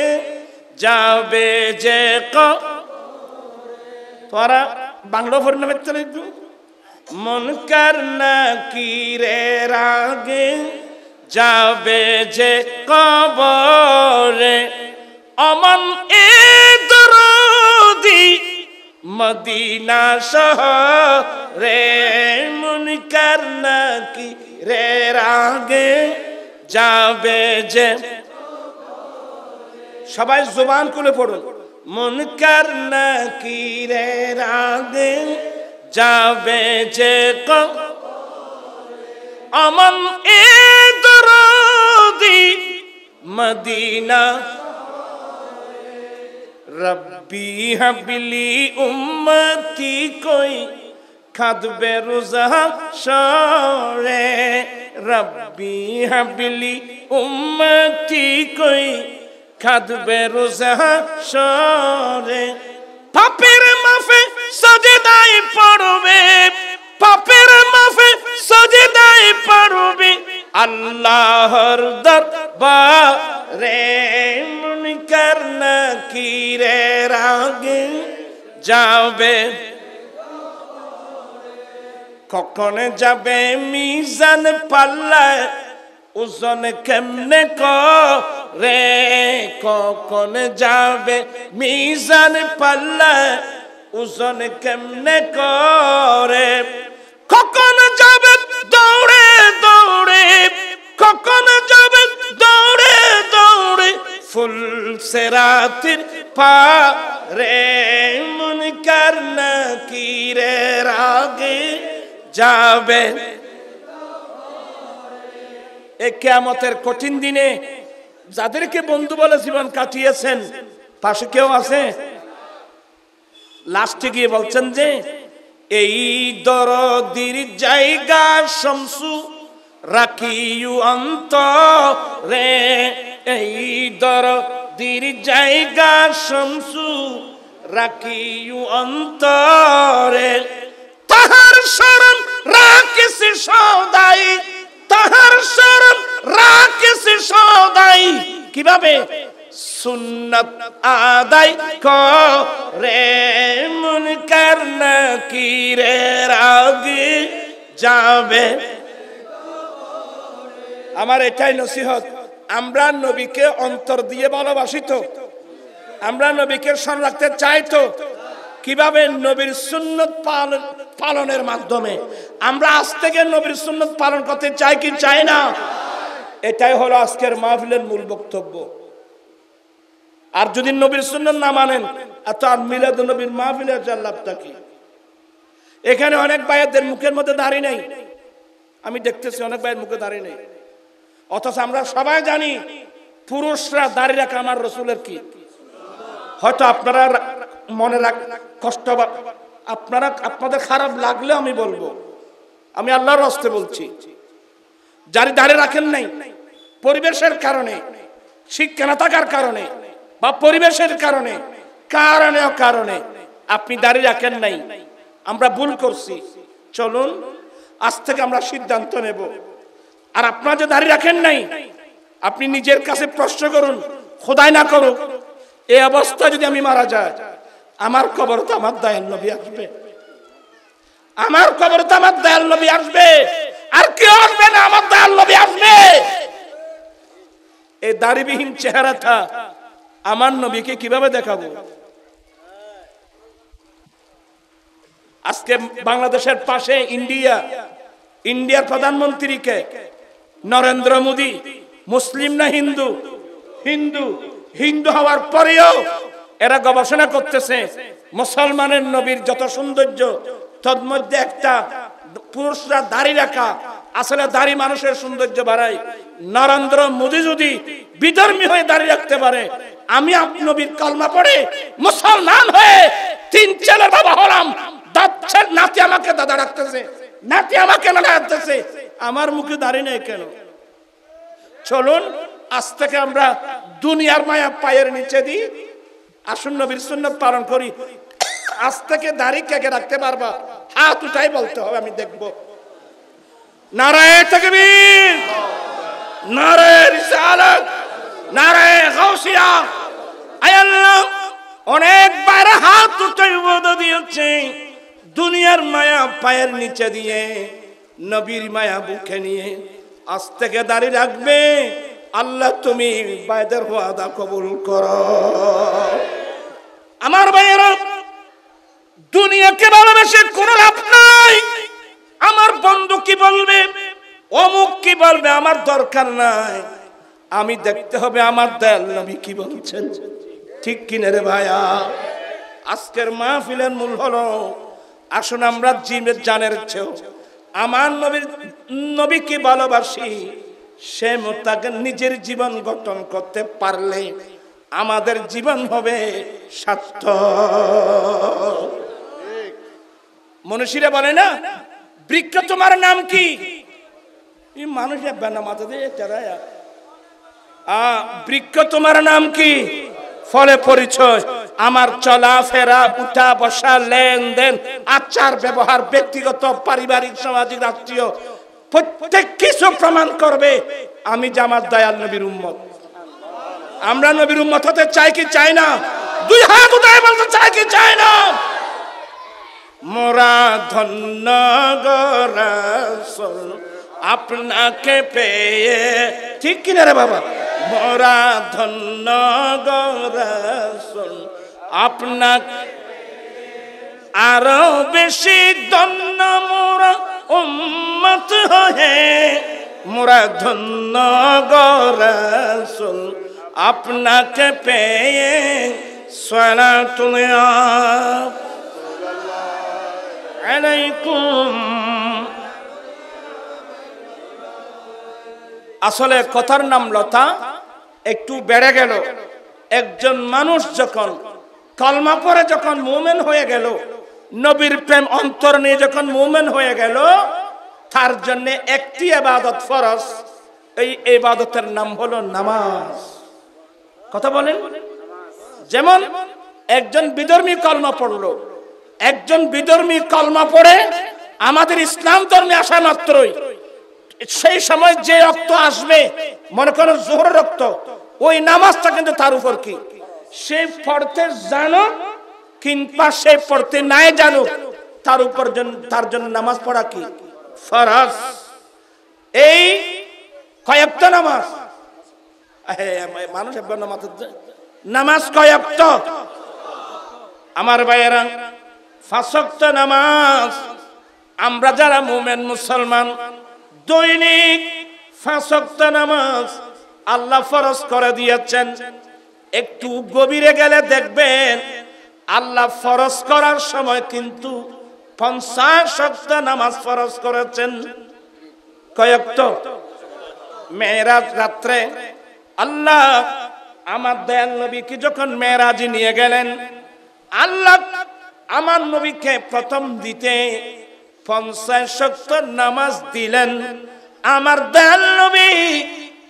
যাবে যে তোরা বাংলা ভরে নেবে চলে একটু। মন করনা কিরের আগে যাবে যে কবরে, অমন এ দরদি মদিনা শহরে, মন করনা কিরের আগে যাবে যে। সবাই জবান খুলে পড়ুন, মন করনা কিরের আগে যাবে যে অমন এ দরদি মদিনা। রব্বি হাবলি উম্মতি কোই খাদবে রোজা শরে, রব্বি হাবলি উম্মতি কোই খাদবে রোজা শরে। পাপের মাফে সাজদায় পড়বে, পাপের মাফে সাজদায় পড়বে আল্লাহর দরবারে, মন করনা কিরের আগে যাবে। কখন যাবে মিজান পাল্লায় ওজন কেমনে করে, কখন যাবে মিজান পাল্লায় ওজন কেমনে করে, কখন যাবে দৌড়ে দৌড়ে, কখন যাবে দৌড়ে দৌড়ে ফুল সেরাতির পারে, মন করনা কিরের আগে যাবে। এই কিয়ামতের কঠিন দিনে যাদেরকে বন্ধু বলে জীবন কাটিয়েছেন, পাশে কেউ আছে? লাস্টে গিয়ে বলছেন যে এই দরদির জায়গা শামসু রাখিউ অন্তরে, এই দরদির জায়গা শামসু রাখিউ অন্তরে, তাহার শরণ রাখিস সদাই, তাহার শরণ রাখিস সদাই। কিভাবে? সুন্নাত আদায় করে, মন করনা কিরের আগে যাবে। আমার এটাই নসিহত, আমরা নবীকে অন্তর দিয়ে ভালোবাসি তো, আমরা নবীকে স্মরণ রাখতে চাই তো। কিভাবে? নবীর সুন্নত পালনের মাধ্যমে। আমরা আজ থেকে নবীর সুন্নত পালন করতে চাই কি চাই না? এটাই হলো আজকের মাহফিলের মূল বক্তব্য। আর যদি নবীর সুন্নত না মানেন, আর মিলাদ নবীর মাহফিলের যার লাভটা কি? এখানে অনেক ভাইদের মুখের মধ্যে দাড়ি নেই, আমি দেখতেছি অনেক ভাইয়ের মুখে দাড়ি নেই, অথচ আমরা সবাই জানি পুরুষরা দাড়ি রাখা আমার রসুলের কি। হয়তো আপনারা মনে কষ্ট, আপনাদের খারাপ লাগলে আমি বলবো, আমি আল্লাহর রাস্তে বলছি, যারা দাঁড়িয়ে রাখেন নাই পরিবেশের কারণে, শিক্ষা না থাকার কারণে বা পরিবেশের কারণে, কারণে আপনি দাঁড়িয়ে রাখেন নাই, আমরা ভুল করছি। চলুন আজ থেকে আমরা সিদ্ধান্ত নেব। আর আপনারা যে দাঁড়িয়ে রাখেন নাই, আপনি নিজের কাছে প্রশ্ন করুন, খোদাই না করুক এই অবস্থা যদি আমি মারা যায়, আমার কবর তো আমার দয়াল নবী আসবে, আমার কবর তো আমার দয়াল নবী আসবে, আর কেউ আসবে না, আমার দয়াল নবী আসবে। এই দাড়িবিহীন চেহারাটা আমার নবীকে কিভাবে দেখাবো? আজকে বাংলাদেশের পাশে ইন্ডিয়ার প্রধানমন্ত্রীকে নরেন্দ্র মোদী মুসলিম না হিন্দু? হিন্দু হওয়ার পরেও এরা গবেষণা করতেছে মুসলমানের নবীর যত সৌন্দর্য, তন্মধ্যে একটা পুরুষরা দাড়ি রাখা আসলে দাড়ি মানুষের সৌন্দর্য বাড়ায়। নরেন্দ্র মোদী যদি বিধর্মী হয়ে দাড়ি রাখতে পারে, আমি নবীর কলমা পড়ে মুসলমান হয়ে 3 ছেলের বাবা হলাম, নাতি আমাকে দাদা রাখতেছে, নাতি আমাকে নানা রাখতেছে, আমার মুখে দাড়ি নেই কেন? চলুন আজ থেকে আমরা দুনিয়ার মায়া পায়ের নিচে দিই, আসুন নবীর সুন্নাত পালন করি। আজ থেকে দাড়ি কে রাখতে পারবা, হাত উঠাই বলতে হবে, আমি দেখব। নারায়ে তাকবীর, নারায়ে রিসালাত, নারায়ে গাউসিয়া। আয় আল্লাহ, অনেক বাইরে হাত উঠাই ওয়াদা দিয়েছে, দুনিয়ার মায়া পায়ের নিচে দিয়ে নবীর মায়া বুকে নিয়ে আজ থেকে দাড়ি রাখবে। আল্লাহ তুমি বাইদের ওয়াদা কবুল করো। আমার ভাইয়েরা, দুনিয়াকে ভালোবেসে কোনো লাভ নাই। আমার বন্ধু কি বলবে, অমুক কি বলবে, আমার দরকার নাই। আমি দেখতে হবে আমার দয়াল নবী কি বলছেন, ঠিক কিনা রে ভাইয়া? আজকের মাহফিলের মূল হলো, আসুন আমরা জীবনের জানের চেয়েও আমার নবী কি ভালোবাসি, সে মোতাবেক নিজের জীবন গঠন করতে পারলে আমাদের জীবন হবে সার্থক। মনীষীরা বলে না, বৃক্ষ তোমার নাম কি? মানুষের বেনা মাথা দিয়ে বৃক্ষ তোমার নাম কি? ফলে পরিচয়। আমার চলাফেরা, উঠা বসা, লেনদেন, আচার ব্যবহার, ব্যক্তিগত, পারিবারিক, সামাজিক, রাষ্ট্রীয় প্রত্যেক কিছু প্রমাণ করবে আমি যে আমার দয়াল নবীর উম্মত। আমরা নবীর উম্মত হতে চাই কি চাই না? দুই হাত উঠায় বলতে চাই কি চাই না? মোরা ধন্য গো রাসূল আপনাকে পেয়ে, ঠিক কিনা রে বাবা? মোরা ধন্য গো রাসূল আপনাকে, আরো বেশি ধন্য মোরা উম্মত হয়ে, মোরা ধন্য গো রাসূল আপনাকে পেয়ে। সালাতুল্লাহ আলাইকুম। আসলে কথার নাম লতা, একটু বেড়ে গেল। একজন মানুষ যখন কলমা পড়ে, যখন মুমিন হয়ে গেল, নবীর প্রেম অন্তর নিয়ে যখন মুমিন হয়ে গেল, তার জন্য একটি ইবাদত ফরজ। এই ইবাদতের নাম হলো নামাজ। কথা বলেন। যেমন একজন বিধর্মী কলমা পড়লো, একজন বিধর্মী কলমা পড়ে আমাদের ইসলাম ধর্মে আসা মাত্রই সেই সময় যে রক্ত আসবে, মনে করো জোহর রক্ত, ওই নামাজটা কিন্তু তার উপর কি, সে পড়তে জানো কিংবা সে পড়তে নাই জানো, তার উপর তার জন্য নামাজ পড়া কি ফরজ। এই কয়েকটা নামাজ, মানুষ নামাজ কয়েকট? আমার ভাইয়েরা, 5 ওয়াক্ত নামাজ আমরা যারা মুমিন মুসলমান দৈনিক 5 ওয়াক্ত নামাজ আল্লাহ ফরজ করে দিয়েছেন। একটু গভীরে গেলে দেখবেন আল্লাহ ফরজ করার সময় কিন্তু 50 ওয়াক্ত নামাজ ফরজ করেছেন। কয়েকট? মেরাজ রাত্রে আল্লাহ আমার দয়াল নবীকে যখন মেরাজে নিয়ে গেলেন, আল্লাহ আমার নবীকে প্রথম দিতে 50 ওয়াক্ত নামাজ দিলেন। আমার দয়াল নবী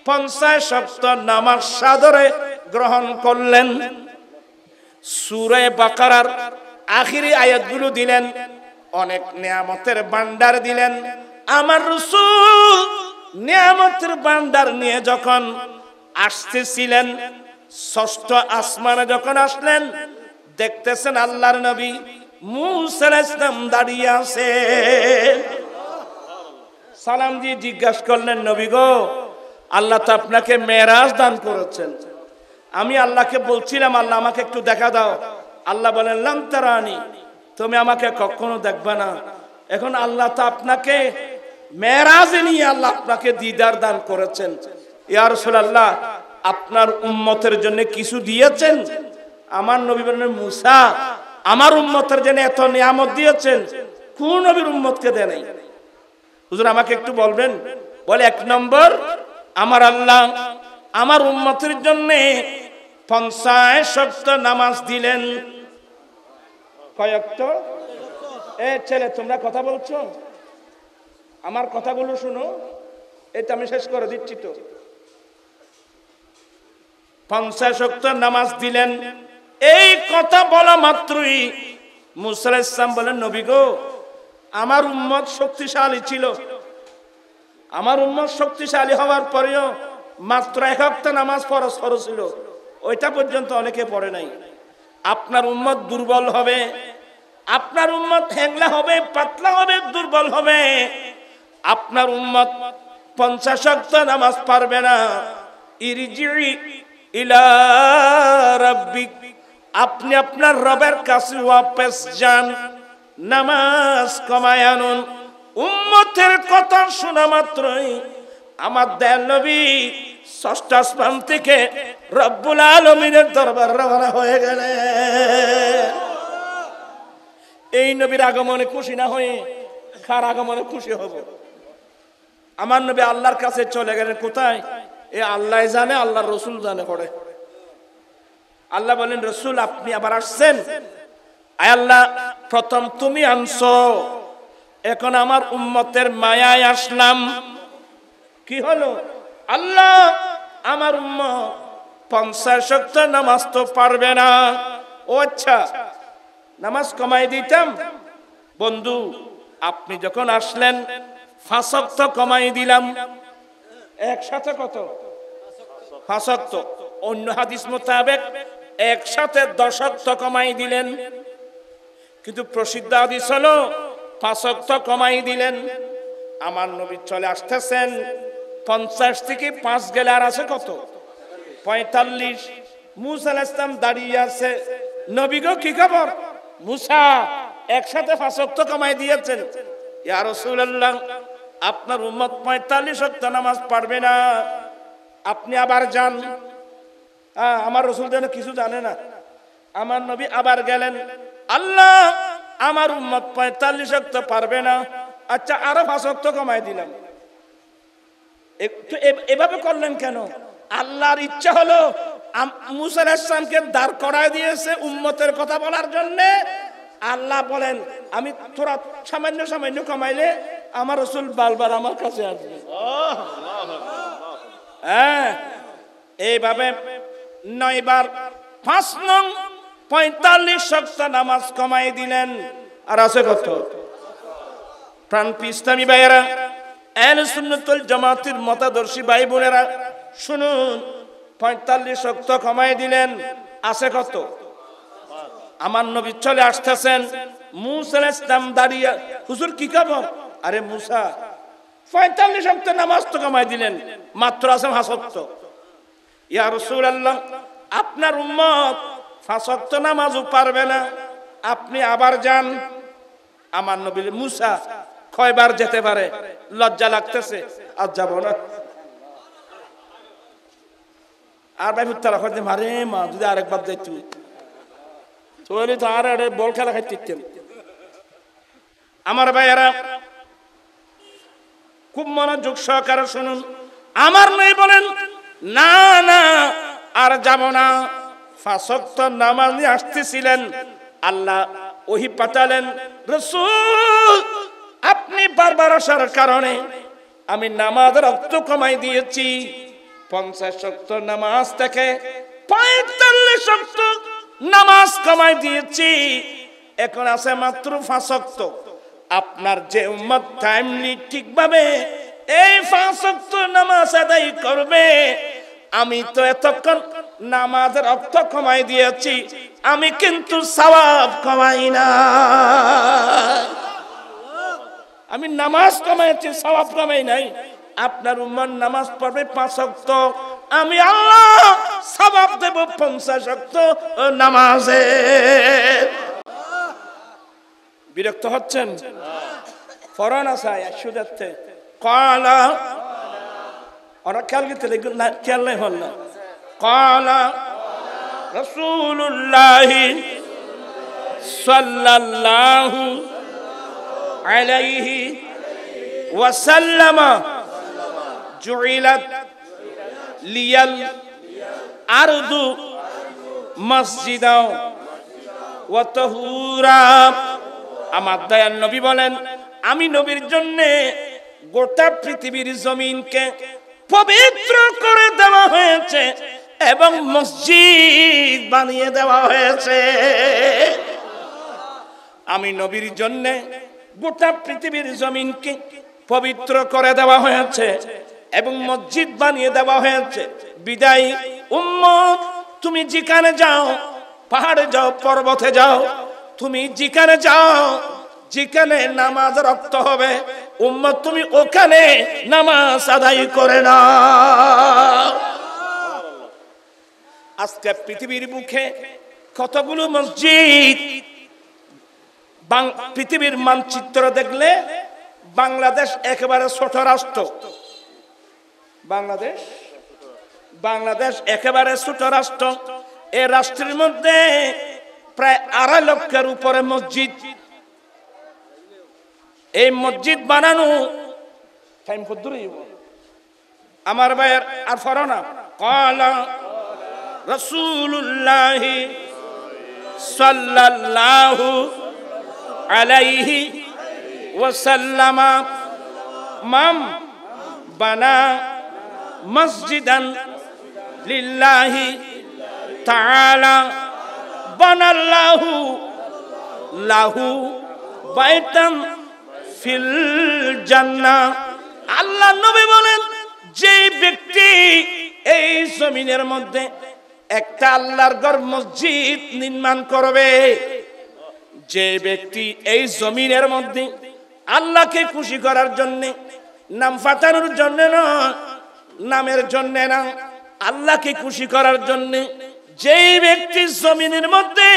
50 ওয়াক্ত নামাজ সাদরে গ্রহণ করলেন। সূরা বাকারার আখিরি আয়াতগুলো দিলেন, অনেক নিয়ামতের ভান্ডার দিলেন। আমার রাসূল নিয়ামতের ভান্ডার নিয়ে যখন আসতেছিলেন, 6ষ্ঠ আসমানে যখন আসলেন, দেখতেছেন আল্লাহর নবী মুসা আলাইহিস সালাম দাঁড়িয়ে আছে। সালাম দিয়ে জিজ্ঞাসা করলেন, নবী গো, আল্লাহ তো আপনাকে মেরাজ দান করেছেন। আমি আল্লাহকে বলছিলাম, আল্লাহ আমাকে একটু দেখা দাও। আল্লাহ বলেন, লাম তারানি, তুমি আমাকে কখনো দেখবে না। এখন আল্লাহ তো আপনাকে মেরাজে নিয়ে আল্লাহ আপনাকে দিদার দান করেছেন। ইয়া রাসূলুল্লাহ, আপনার উম্মতের জন্য কিছু দিয়েছেন? আমার নবী বলেন, মুসা আমার উম্মতের জন্য এত নিয়ামত দিয়েছেন, কোন নবীর উম্মতকে দেয় নাই? হুজুর আমাকে একটু বলবেন? বলে, এক নম্বর, আমার আল্লাহ আমার উম্মতের জন্য 50 ওয়াক্ত নামাজ দিলেন। কয় ওয়াক্ত? এ ছেলে, তোমরা কথা বলছো? আমার কথাগুলো শুনো, এটা আমি শেষ করে দিচ্ছি তো। 50 ওয়াক্ত নামাজ দিলেন। এই কথা বলা মাত্রই মুসা আলাইহিস সালাম বলেন, নবী গো, আমার উম্মত শক্তিশালী ছিল। আমার উম্মত শক্তিশালী হওয়ার পরেও মাত্র 1 ওয়াক্ত নামাজ ফরজ ছিল, ওইটা পর্যন্ত অনেকে পড়ে নাই। আপনার উম্মত দুর্বল হবে, আপনার উম্মত হ্যাংলা হবে, পাতলা হবে, দুর্বল হবে। আপনার উম্মত 50 ওয়াক্ত নামাজ পারবে না। ইরজি ইলা রাব্বিক, আপনি আপনার রবের কাছে ওয়াপস যান, নামাজ কমায় আনুন। উম্মতের কথা শোনা মাত্রই আমার দয়াল নবী ষষ্ঠ আসমান থেকে রব্বুল আলামিনের দরবার রওনা হয়ে গেলেন। এই নবীর আগমনে খুশি না হয়ে কার আগমনে খুশি হব? আমার নবী আল্লাহর কাছে চলে গেলেন। কোথায়? এ আল্লাহ জানে, আল্লাহর রসুল জানে। পড়ে আল্লাহ বলেন, রসুল আপনি আবার আসছেন? আয় আল্লাহ, প্রথম তুমি আনছো, এখন আমার উম্মতের মায়ায় আসলাম। কি হলো? আল্লাহ আমার উম্মত 50 ওয়াক্ত নামাজ তো পারবে না। ও আচ্ছা, নামাজ কমাই দিতাম। বন্ধু, আপনি যখন আসলেন 5 ওয়াক্ত কমাই দিলাম। একসাথে কত? 5 ওয়াক্ত। অন্য হাদিস মোতাবেক একসাথে 10 ওয়াক্ত কমাই দিলেন। কিন্তু প্রসিদ্ধ হাদিস হলো 5 ওয়াক্ত কমাই দিলেন। আমার নবী চলে আসতেছেন, 50 থেকে 5 গেলে আর আছে কত? 45। মুসা আলাইহিস সালাম দাঁড়িয়ে আছে। নবী গো, কি খবর? মুসা একসাথে 5 ওয়াক্ত কমাই দিয়েছেন। ইয়া রাসূলুল্লাহ, আপনার উম্মত 45 ওয়াক্ত নামাজ পারবে না, আপনি আবার যান। আমার রাসূল যেন কিছু জানে না। আমার নবী আবার গেলেন। আল্লাহ আমার উম্মত 45 ওয়াক্ত পারবে না, আচ্ছা আরো 5 ওয়াক্ত কমাই দিলাম। এভাবে করলেন কেন? আল্লাহর ইচ্ছা হলো মুসা আলাইহিস সালামকে দাঁড় করায় দিয়েছে উম্মতের কথা বলার জন্য। আল্লাহ বলেন, আমি তোরা সামান্য সামান্য কমাইলে আমার রাসূল বারবার আমার কাছে আসবে। হ্যাঁ, এইভাবে 9 বার 5 নং 45 ওয়াক্ত নামাজ কমাই দিলেন। আর আছে কত? প্রাণ ইসলামী ভাইয়েরা, আহলে সুন্নাত ওয়াল জামাতের মতাদর্শী ভাই বোনেরা, শুনুন, 45 ওয়াক্ত কমাই দিলেন। আছে কত? আমার নবী চলে আসতেছেন। মুসা আলাইহিস সালাম দাঁড়িয়ে, হুজুর কি খবর? আরে মুসা, 45 ওয়াক্ত নামাজ তো কমাই দিলেন, মাত্র আছে 5 ওয়াক্ত। ইয়া রাসূলুল্লাহ, আপনার উম্মত 5 ওয়াক্ত নামাজও পারবে না, আপনি আবার যান। আমার নবী, মুসা কয়বার যেতে পারে? লজ্জা লাগতেছে, আর যাব না। আর ভাই তারা কইতে মারে মা, যদি আরেকবার যাইতো তাহলে তো আর বল খেলা খাইতেন। আমার ভাইয়েরা, খুব মনোযোগ সহকারে শুনুন। আমার নবী বলেন, না না, আর যাব না। 5 ওয়াক্ত নামাজ নিয়ে আসতেছিলেন, আল্লাহ ওহী পাঠালেন, রাসূল আপনি বারবার আসার কারণে আমি নামাজের ওয়াক্ত কমাই দিয়েছি। 50 ওয়াক্ত নামাজ থেকে 45 ওয়াক্ত নামাজ কমাই দিয়েছি, এখন আছে মাত্র 5 ওয়াক্ত। আপনার যে উম্মত টাইমলি ঠিকভাবে এই 5 ওয়াক্ত নামাজ আদায় করবে, আমি তো এতক্ষণ নামাজের ওয়াক্ত কমাই দিয়েছি, আমি কিন্তু সওয়াব কমাই না। আমি নামাজ কমাইছি, সওয়াব কমাই নাই। আপনার উম্মত নামাজ পড়বে 5 ওয়াক্ত, আমি আল্লাহ সওয়াব দেব 50 ওয়াক্ত নামাজে। বিরক্ত হচ্ছেন? ফরন আসায় সুদাতে কালা ওরা খেয়াল করতে না, খেয়াল নাই হল না। কালা রাসূলুল্লাহ সাল্লাল্লাহু আলাইহি ওয়া সাল্লামা জুইলাত লিয়াল আরদু মসজিদা ওয়া তাহুরা। আমার দয়াল নবী বলেন, আমি নবীর জন্য গোটা পৃথিবীর জমিনকে পবিত্র করে দেওয়া হয়েছে এবং মসজিদ বানিয়ে দেওয়া হয়েছে। আমি নবীর জন্য গোটা পৃথিবীর জমিনকে পবিত্র করে দেওয়া হয়েছে এবং মসজিদ বানিয়ে দেওয়া হয়েছে। বিদায় উম্মত, তুমি যেখানে যাও, পাহাড়ে যাও, পর্বতে যাও, তুমি যেখানে যাও, যেখানে নামাজ রক্ত হবে, উম্মত তুমি ওখানে নামাজ আদায় করে না। আজকে পৃথিবীর বুকে কতগুলো মসজিদ, পৃথিবীর মানচিত্র দেখলে বাংলাদেশ একেবারে ছোট রাষ্ট্র। বাংলাদেশ একেবারে ছোট রাষ্ট্র। এই রাষ্ট্রের মধ্যে প্রায় 2.5 লক্ষের উপরে মসজিদ। এই মসজিদ বানানো টাইম কত দূর আমার ভাইয়ের আর ফরো না। ক্বালা রাসূলুল্লাহ সাল্লাল্লাহু আলাইহি ওয়াসাল্লাম মান বানা মসজিদান লিল্লাহি তাআলা বানাল্লাহু লাহু বাইতান ফিল জান্নাহ। আল্লাহ নবী বলেন, যে ব্যক্তি এই জমিনের মধ্যে একটা আল্লাহর ঘর মসজিদ নির্মাণ করবে, যে ব্যক্তি এই জমিনের মধ্যে আল্লাহকে খুশি করার জন্য, নাম ফাটানোর জন্য না, নামের জন্য না, আল্লাহকে খুশি করার জন্য যেই ব্যক্তি জমিনের মধ্যে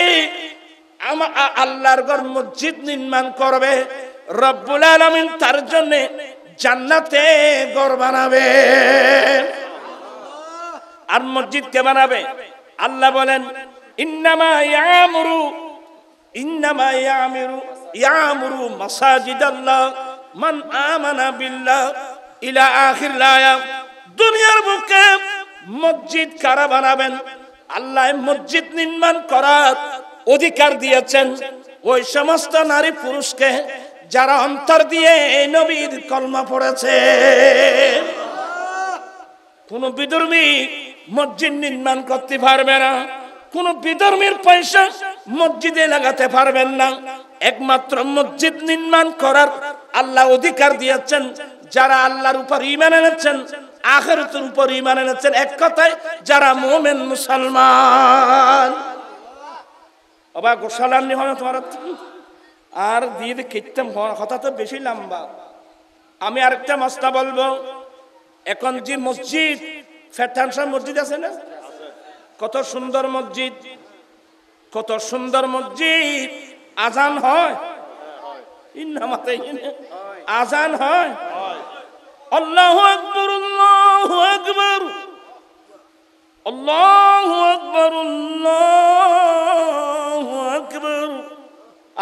আল্লাহর ঘর মসজিদ নির্মাণ করবে, রব্বুল আলামিন তার জন্য জান্নাতে ঘর বানাবে। আর মসজিদ কে বানাবে? আল্লাহ বলেন, ইন্নামা ইয়ামুরু মাসাজিদাল্লাহ মান আমানা বিল্লাহ ইলা আখির আয়াত। দুনিয়ার বুকে মসজিদ কারা বানাবেন? আল্লাহ মসজিদ নির্মাণ করার অধিকার দিয়েছেন ওই সমস্ত নারী পুরুষকে যারা অন্তর দিয়ে এই নবীর কলমা পড়েছে। কোন বিধর্মী মসজিদ নির্মাণ করতে পারবে না, কোন বিধর্মীর পয়সা মসজিদে লাগাতে পারবেন না। একমাত্র মসজিদ নির্মাণ করার আল্লাহ অধিকার দিয়েছেন যারা আল্লাহর উপর ঈমান এনেছেন, আখিরাতের উপর ঈমান এনেছেন, এক কথায় যারা মুমিন মুসলমান। বাবা গোশালার নি হয় তোমার আর দিয়ে খেতাম, কথা তো বেশি লম্বা। আমি আরেকটা মাসলা বলবো। এখন যে মসজিদ ফেটানসা মসজিদ আছে না, কত সুন্দর মসজিদ, কত সুন্দর মসজিদ। আজান হয়, আজান হয়, আল্লাহু আকবার, আল্লাহু আকবার, আল্লাহু আকবার, আল্লাহু আকবার।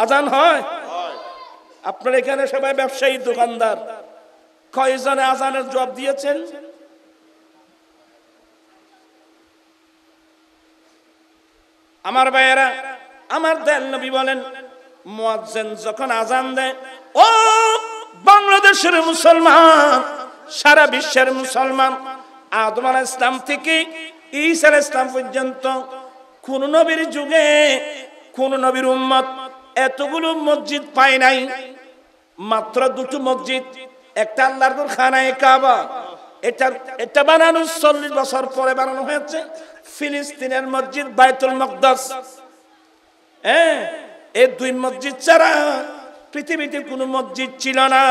আজান হয়। আপনার এখানে সবাই ব্যবসায়ী, দোকানদার, কয়জনে আজানের জবাব দিয়েছেন? আমার ভাইয়েরা, আমার দয়াল নবী বলেন, মুয়াজ্জিন যখন আজান দেয়, ও বাংলাদেশের মুসলমান, সারা বিশ্বের মুসলমান, আদম আলাইহিস সালাম থেকে ঈসা আলাইহিস সালাম পর্যন্ত কোন নবীর যুগে কোন নবীর উম্মত এতগুলো মসজিদ পায় নাই। মাত্র 2টো মসজিদ। একটা আল্লাহর ঘর খানায়ে কাবা, এটা বানানো 40 বছর পরে বানানো হয়েছে। ফিলিস্তিনের মসজিদ বাইতুল মাকদাস। এই 2 মসজিদ ছাড়া পৃথিবীতে কোনো মসজিদ ছিল না।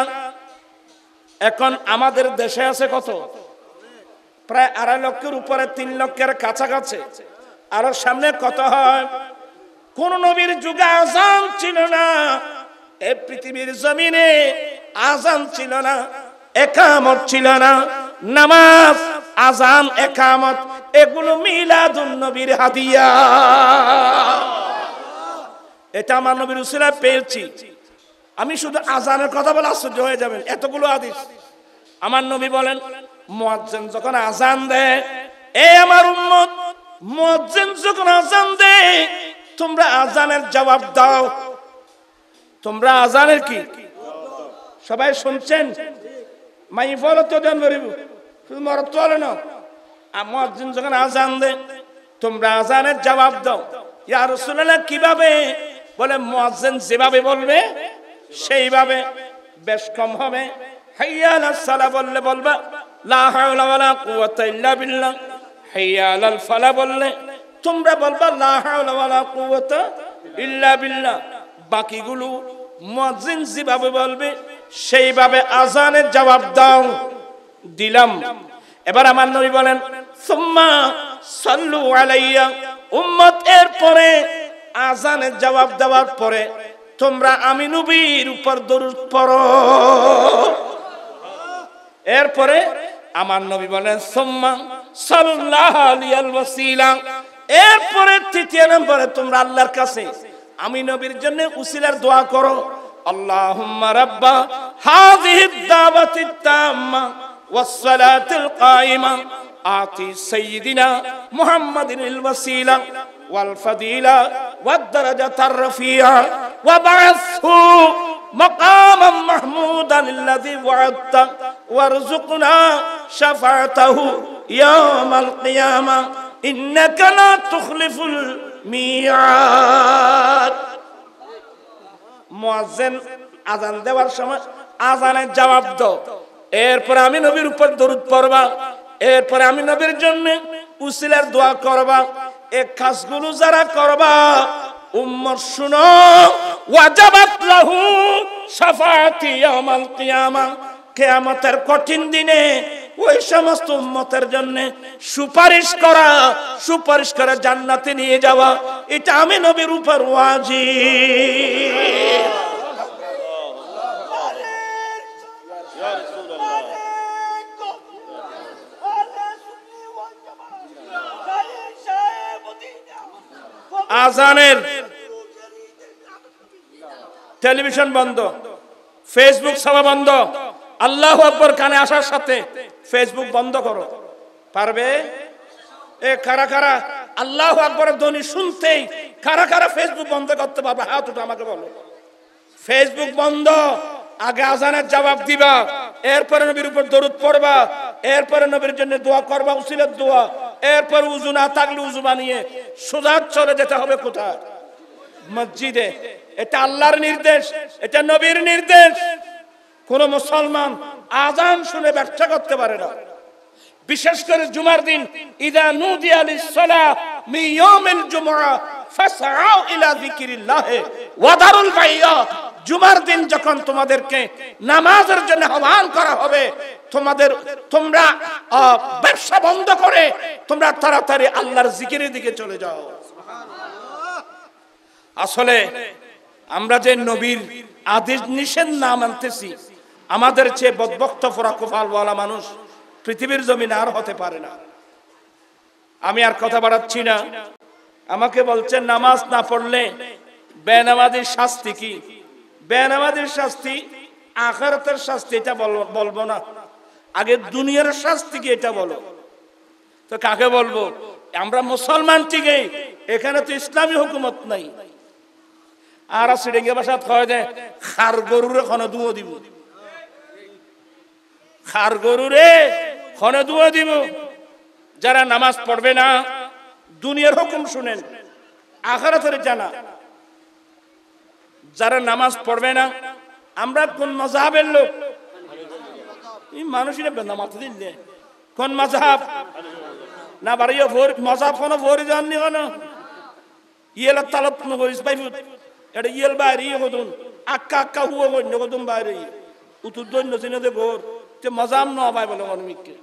এখন আমাদের দেশে আছে কত? প্রায় 2.5 লক্ষের উপরে, 3 লক্ষের কাছাকাছি। আরো সামনে কত হয়? কোন নবীর যুগে আযান ছিল না, এই পৃথিবীর জমিনে আযান ছিল না, ইকামত ছিল না। নামাজ, আযান, ইকামত এগুলো মিলাদুন নবীর হাদিয়া। এটা আমার নবীর উসিলায় পেয়েছি। আমি শুধু আজানের কথা বলে আশ্চর্য হয়ে যাবেন, এতগুলো হাদিস। আমার নবী বলেন, মুয়াজ্জিন যখন আজান দেয়, এ আমার উম্মত, মুয়াজ্জিন যখন আজান দেয় তোমরা আজানের জবাব দাও। তোমরা আজানের কি সবাই শুনছেন? মাই বলো তো দেন বরিব শুধু মরত বলে না। মুয়াজ্জিন যখন আজান দেয় তোমরা আজানের জবাব দাও। ইয়া রাসূলুল্লাহ কিভাবে? বলে মুয়াজ্জিন যেভাবে বলবে সেইভাবে, বেশ কম হবে। হাইয়া আলাস সালাহ বললে বলবা লা হাওলা ওয়ালা কুওয়াতা ইল্লা বিল্লাহ। হাইয়া আলাল ফালাহ বললে তোমরা বলবা লা হাওলা ওয়ালা কুওয়াতা ইল্লা বিল্লাহ। বাকিগুলো মুয়াজ্জিন যেভাবে বলবে সেইভাবে আজানের জবাব দাও। দিলাম। এবার আমার নবী বলেন, সুম্মা সাল্লু আলাইয়া, উম্মত এরপরে আজানের জবাব দেওয়ার পরে তোমরা আমি নবীর উপর দরুদ পড়ো। এরপরে আমার নবী বলেন, সুম্মা সাল্লাল্লাহু আলাইহিল ওয়াসিলা, এরপরে তৃতীয় নম্বরে তোমরা আল্লাহর কাছে আমি নবীর জন্য উসিলার দোয়া করো। আল্লাহুম্মা রাব্বা হাযিহিদ দাওয়াতিত তাম্মা ওয়াস সালাতিল কায়িমা আতি সাইয়্যিদিনা মুহাম্মাদিনিল ওয়াসিলা ওয়াল ফাদিলা ওয়াদ দারাজাতার রাফিয়া ওয়া বা'আসহু মাকামান মাহমুদান আল্লাযী ওয়া'আদতা ওয়ারযুকনা শাফাআতাহু ইয়াওমাল কিয়ামা ইন্নাকা লা তুখলিফুল মিয়াদ। মুয়াজ্জিন আজান দেওয়ার সময় আজানের জবাব দাও। এরপর আমি নবীর উপর দরুদ পড়বা। এরপর আমি নবীর জন্য উসিলার দোয়া করবা। এই কাজগুলো যারা করবা উম্মত শুনো, ওয়াজাবাত লাহু শাফাআতি ইয়াউমাল কিয়ামা, কিয়ামতের কঠিন দিনে ওই সমস্ত উম্মতের জন্য সুপারিশ করা, সুপারিশ করে জান্নাতে নিয়ে যাওয়া, এটা আমি নবীর উপর ওয়াজিব। আজানের টেলিভিশন বন্ধ, ফেসবুক সভা বন্ধ। আল্লাহু আকবার কানে আসার সাথে ফেসবুক বন্ধ করো। পারবে? এ কারা কারা আল্লাহু আকবারের ধ্বনি শুনতেই কারা কারা ফেসবুক বন্ধ করতে পারবে? হাত উঠে আমাকে বলো। ফেসবুক বন্ধ। আগে আজানের জবাব দিবা, এরপরে নবীর উপর দরুদ পড়বা, এরপরে নবীর জন্য দোয়া করবা, উসিলার দোয়া। এরপর উযু না থাকলে উযু বানিয়ে সোজা চলে যেতে হবে কোথায়? মসজিদে। এটা আল্লাহর নির্দেশ, এটা নবীর নির্দেশ। কোন মুসলমান আজান শুনে ব্যর্থ করতে পারে না। বিশেষ করে জুমার দিন, ইযা নুদিয়া লিস-সালাহ মিন ইয়াউমিল জুমআ ফাসআউ ইলা যিকরিল্লাহ ওয়া দারুল বাইয়া। জুমার দিন যখন তোমাদেরকে নামাজের জন্য আহ্বান করা হবে, তোমরা ব্যবসা বন্ধ করে তোমরা তাড়াতাড়ি আল্লাহর জিকিরের দিকে চলে যাও। আসলে আমরা যে নবীর আদেশ নিষেধ না মানতেছি, আমাদের চেয়ে বদবক্ত ফরাকুফালওয়ালা মানুষ পৃথিবীর জমিনে আর হতে পারে না। আমি আর কথা বাড়াচ্ছি না। আমাকে বলছেন নামাজ না পড়লে বেনামাজির শাস্তি কি? বেনামাজির শাস্তি আখিরাতের শাস্তি, এটা বলবো না। আগে দুনিয়ার শাস্তি কি এটা বলো। তো কাকে বলবো? আমরা মুসলমান ঠিকই, এখানে তো ইসলামী হুকুমত নাই। আর সিডেঙ্গে ভাষাত কয় যে খার গরুরে খনে দুয়ো দিব, খার গরুরে খনে দুয়ো দিব। যারা নামাজ পড়বে না, দুনিয়ার হুকুম শুনেন, আখিরাতের জানা। যারা নামাজ পড়বে না, আমরা কোন মাযহাবের লোক? এই মানুষের নামাজ দিলে কোন মাযহাব না বাড়িও ভোর মাযহাব কোন ভোর জাননি কোন ইয়েলা তালত নগরিস বাইফুত এটা ইয়েল বাইরে হদুন আক্কা আক্কা হুয়া কই নগদুন বাইরে উতুর দন্য চিনে দে ভোর তে মাযহাব ন পায় বলে অনেকে।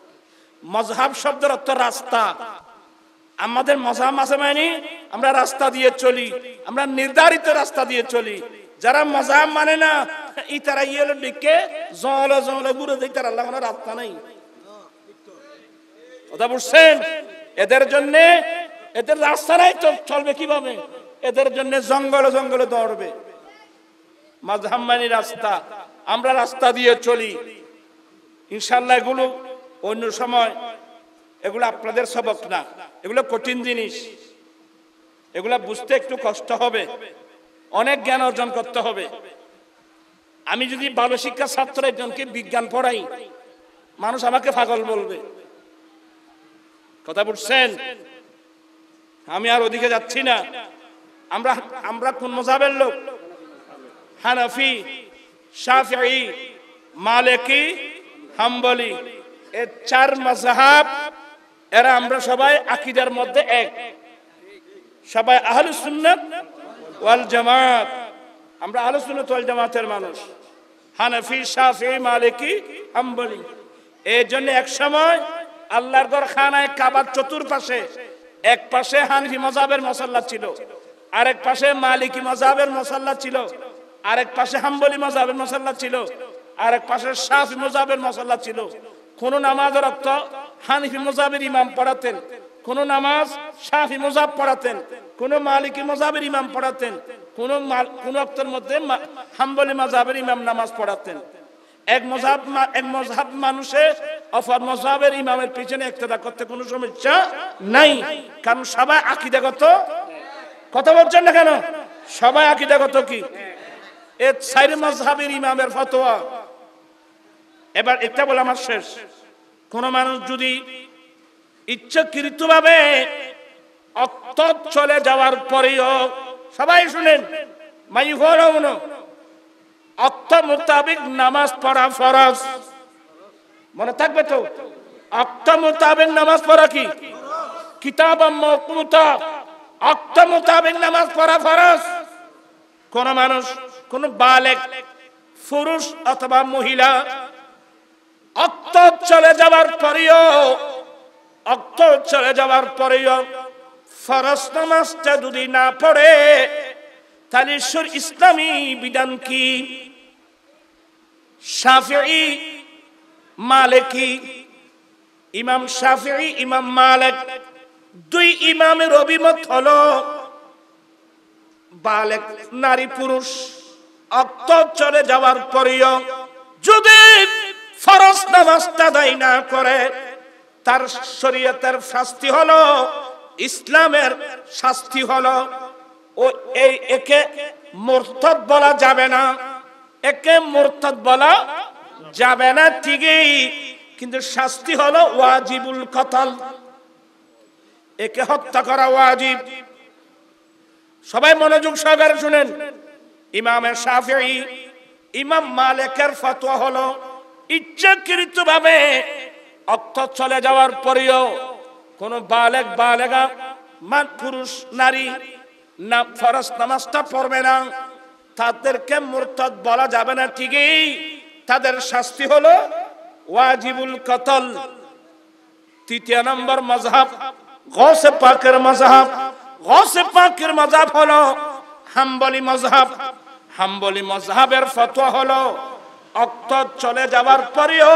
মাযহাব শব্দের অর্থ রাস্তা। আমাদের মাযহাব আছে মানে আমরা রাস্তা দিয়ে চলি, আমরা নির্ধারিত রাস্তা দিয়ে চলি। যারা মাযহাব মানে না, ই তারা ইয়েলো দিকে জলে জলে ঘুরে দেয়, তার আল্লাহ কোন রাস্তা নাই। কথা বুঝছেন? এদের জন্য এদের রাস্তা নাই তো চলবে কিভাবে? এদের জন্য জঙ্গলে জঙ্গলে দৌড়বে। মাযহাব মানে রাস্তা, আমরা রাস্তা দিয়ে চলি ইনশাআল্লাহ। এগুলো অন্য সময়, এগুলো আপনাদের সবক না, এগুলো কঠিন জিনিস, এগুলো বুঝতে একটু কষ্ট হবে, অনেক জ্ঞান অর্জন করতে হবে। আমি যদি ভালো শিক্ষা ছাত্র একজনকে বিজ্ঞান পড়াই, মানুষ আমাকে পাগল বলবে। কথা বুঝছেন? আমি আর ওদিকে যাচ্ছি না। আমরা কোন মাযহাবের লোক? হানাফি, শাফিঈ, মালিকি, হাম্বলি, এই চার মাযহাব। এরা আমরা সবাই আকীদার মধ্যে এক, সবাই আহলুস সুন্নাত ওয়াল জামাত। আমরা আহলুস সুন্নাত ওয়াল জামাতের মানুষ, হানাফি, শাফিঈ, মালিকি, হাম্বলি। এই জন্য এক সময় আল্লাহর ঘর খানায় কাবার চতুর্পাশে এক পাশে হানফি মাযহাবের মুসাল্লা ছিল, আরেক পাশে মালিকি মাযহাবের মুসাল্লা ছিল, আরেক পাশে হাম্বলি মাযহাবের মুসাল্লা ছিল, আরেক পাশে শাফি মাযহাবের মুসাল্লা ছিল। কোন নামাজের রক্ত হানফি মাযহাবের ইমাম পড়াতেন, কোন নামাজ শাফি মাযহাব পড়াতেন, কোন মালিকি মাযহাবের ইমাম পড়াতেন, কোন ওয়াক্তের মধ্যে হাম্বলি মাযহাবের ইমাম নামাজ পড়াতেন। এক মাযহাব মানুষে অপর মাযহাবের ইমামের পিছনে ইক্তেদা করতে কোনো সমস্যা নাই, কারণ সবাই আকীদাগত। কথা বলছেন না কেন? সবাই আকীদাগত কি? এই চার মাযহাবের ইমামের ফতোয়া। এবার একটা বলে আমার শেষ। কোন মানুষ যদি ইচ্ছাকৃতভাবে অক্ত চলে যাওয়ার পরেও, সবাই শুনেন, অক্ত মোতাবেক নামাজ পড়া ফরজ। মনে থাকবে তো? অক্ত মোতাবেক নামাজ পড়া কি? কিতাব মাওকুতা, অক্ত মোতাবেক নামাজ পড়া ফরজ। কোন মানুষ, কোন বালেগ পুরুষ অথবা মহিলা অক্ত চলে যাওয়ার পরেও ফরজ নামাজটা যদি না পড়ে, তাহলে ইসলামী বিধান কি? শাফিঈ, মালিকি, ইমাম শাফিঈ, ইমাম মালিক, দুই ইমামের অভিমত হলো বালেগ নারী পুরুষ অক্ত চলে যাওয়ার পরেও যদি ফরজ নামাজটা আদায় না করে, তার শরীয়তের শাস্তি হলো, ইসলামের শাস্তি হলো, ও একে মুরতাদ বলা যাবে না, একে মুরতাদ বলা যাবে না ঠিকই, কিন্তু শাস্তি হলো ওয়াজিবুল কতল, একে হত্যা করা ওয়াজিব। সবাই মনোযোগ সহকারে শুনেন। ইমাম শাফিঈ, ইমাম মালিকের ফতোয়া হলো ইচ্ছাকৃতভাবে অক্ত চলে যাওয়ার পরেও কোন বালেগ বালেগা পুরুষ নারী না ফরজ নামাজটা পড়বে না, তাদেরকে মুরতাদ বলা যাবে না ঠিকই, তাদের শাস্তি হলো ওয়াজিবুল কতল। তৃতীয় নম্বর মাযহাব গৌসে পাকের মাযহাব। গৌসে পাকের মাযহাব হলো হাম্বলি মাযহাব। হাম্বলি মাযহাবের ফতোয়া হলো অক্ত চলে যাওয়ার পরেও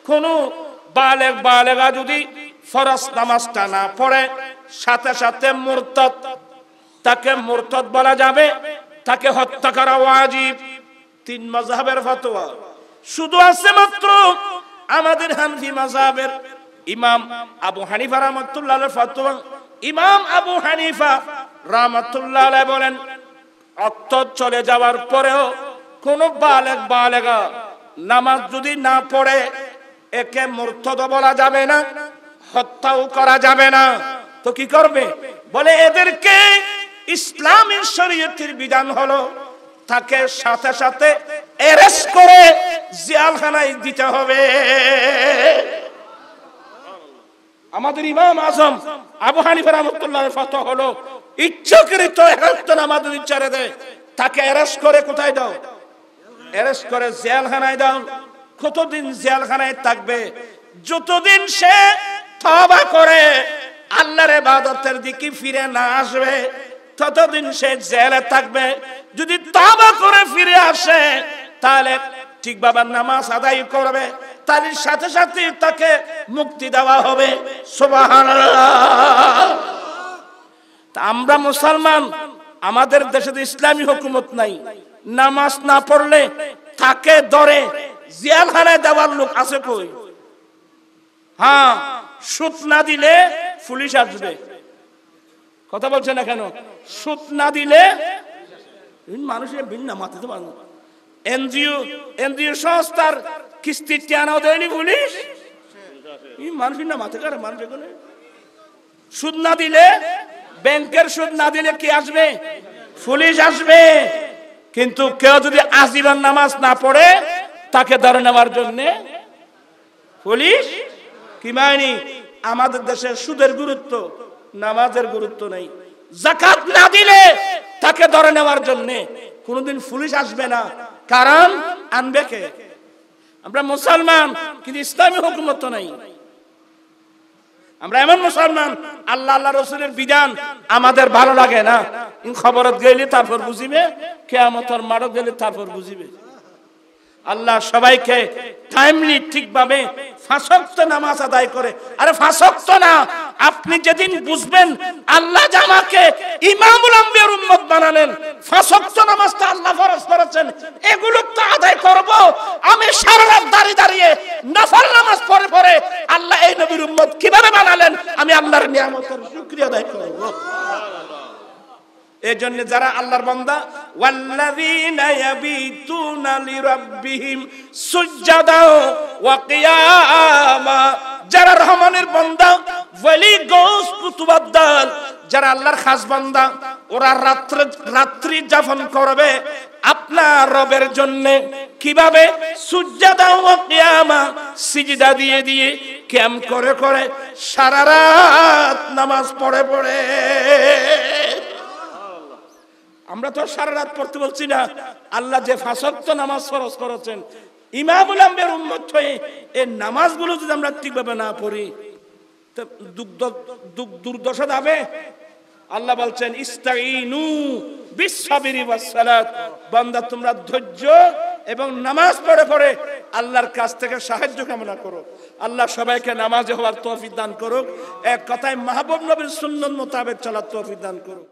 কোন বালেগ বালেগা যদি ফরজ নামাজটা না পড়ে, সাথে সাথে মুরতাদ, তাকে মুরতাদ বলা যাবে, তাকে হত্যা করা ওয়াজিব। তিন মাযহাবের ফতোয়া। শুধু আছে মাত্র আমাদের হানফি মাযহাবের ইমাম আবু হানিফা রাহমাতুল্লাহ আলাইহির ফতোয়া। ইমাম আবু হানিফা রাহমাতুল্লাহ আলাইহি বলেন, অক্ত চলে যাওয়ার পরেও কোন বালেগ বালেগা নামাজ যদি না পড়ে, একে মুরতাদ বলা যাবে না, হত্যাও করা যাবে না। তো কি করবে? বলে এদেরকে ইসলামের শরীয়তের বিধান হলো তাকে সাথে সাথে অ্যারেস্ট করে জেলখানায় দিতে হবে। আমাদের ইমাম আজম আবু হানিফা রাহমাতুল্লাহর ফতোয়া হলো ইচ্ছাকৃত একটা নামাজ যদি ছেড়ে দেয়, তাকে অ্যারেস্ট করে কোথায় দাও? অ্যারেস্ট করে জেলখানায় দাও। কতদিন জেলখানায় থাকবে? যতদিন সে তওবা করে আল্লাহর ইবাদতের দিকে ফিরে না আসবে, ততদিন সে জেলে থাকবে। যদি তওবা করে ফিরে আসে, তাহলে ঠিকভাবে নামাজ আদায় করবে, তার সাথে সাথে তাকে মুক্তি দেওয়া হবে। সুবহানাল্লাহ। আমরা মুসলমান, আমাদের দেশে ইসলামী হুকুমত নাই, নামাজ না পড়লে তাকে ধরে জেলখানায় দেওয়ার লোক আছে কই? হ্যাঁ, সুদ না দিলে পুলিশ আসবে। কথা বলছে না কেন? সুদ না দিলে মানুষের ভিন্ন মাথাতে পারে। এনজিও সংস্থার কিস্তি টানাও দেয়নি পুলিশ। মানুষের না মাথা কারে মানুষ এখানে। সুদ না দিলে, ব্যাংকের সুদ না দিলে কি আসবে? পুলিশ আসবে। কিন্তু কেউ যদি আজীবন নামাজ না পড়ে তাকে ধরে নেওয়ার জন্য পুলিশ কি মানি? আমাদের দেশে সুদের গুরুত্ব, নামাজের গুরুত্ব নেই। যাকাত না দিলে তাকে ধরে নেওয়ার জন্য কোনোদিন পুলিশ আসবে না। কারণ আনবে কে? আমরা মুসলমান, কিন্তু ইসলামী হুকুমত নাই। আমরা এমন মুসলমান, আল্লাহ আল্লাহ রসুলের বিধান আমাদের ভালো লাগে না, খবরত গেলে তারপর বুঝিবে, কিয়ামতের মাঠে গেলে তারপর বুঝিবে। আল্লাহ সবাইকে টাইমলি ঠিকভাবে 5 ওয়াক্ত নামাজ আদায় করে। আরে 5 ওয়াক্ত না, আপনি যেদিন বুঝবেন আল্লাহ যে আমাকে ইমামুল আম্বিয়ার উম্মত বানালেন, 5 ওয়াক্ত নামাজটা আল্লাহ ফরজ করেছেন, এগুলো তো আদায় করব। আমি সারা রাত দাঁড়িয়ে নফল নামাজ পড়ে পড়ে আল্লাহ এই নবীর উম্মত কিভাবে বানালেন আমি আল্লাহর নিয়ামতের শুকরিয়া আদায় করব। এই জন্য যারা আল্লাহর বান্দা, ওয়াল্লাযীনা ইয়াবিতুনা লিরাব্বিহিম সুজদাও ওয়া কিয়ামা, যারা রহমানের বান্দা, ওয়ালি গৌস কুতুবাদ্দাল, যারা আল্লাহর খাস বান্দা, ওরা রাত্রি যাপন করবে আপনার রবের জন্য। কিভাবে? সুজদা ওয়া কিয়ামা, সিজদা দিয়ে দিয়ে, কিয়াম করে করে, সারা রাত নামাজ পড়ে পড়ে। আমরা তো সারা রাত পড়তে বলছি না। আল্লাহ যে 5 ওয়াক্ত নামাজ ফরজ করেছেন, ইমামুল আম্বিয়ার উম্মত হয়ে এই নামাজগুলো যদি আমরা ঠিকভাবে না পড়ি তো দুর্দশা যাবে। আল্লাহ বলছেন ইস্তাইনু বিসসাবরি ওয়াস সালাত, বান্দা তোমরা ধৈর্য এবং নামাজ পড়ে পড়ে আল্লাহর কাছ থেকে সাহায্য কামনা করো। আল্লাহ সবাইকে নামাজে হওয়ার তৌফিক দান করুক। এক কথায় মাহবুব নবীর সুন্নাত মোতাবেক চলার তৌফিক দান করুক।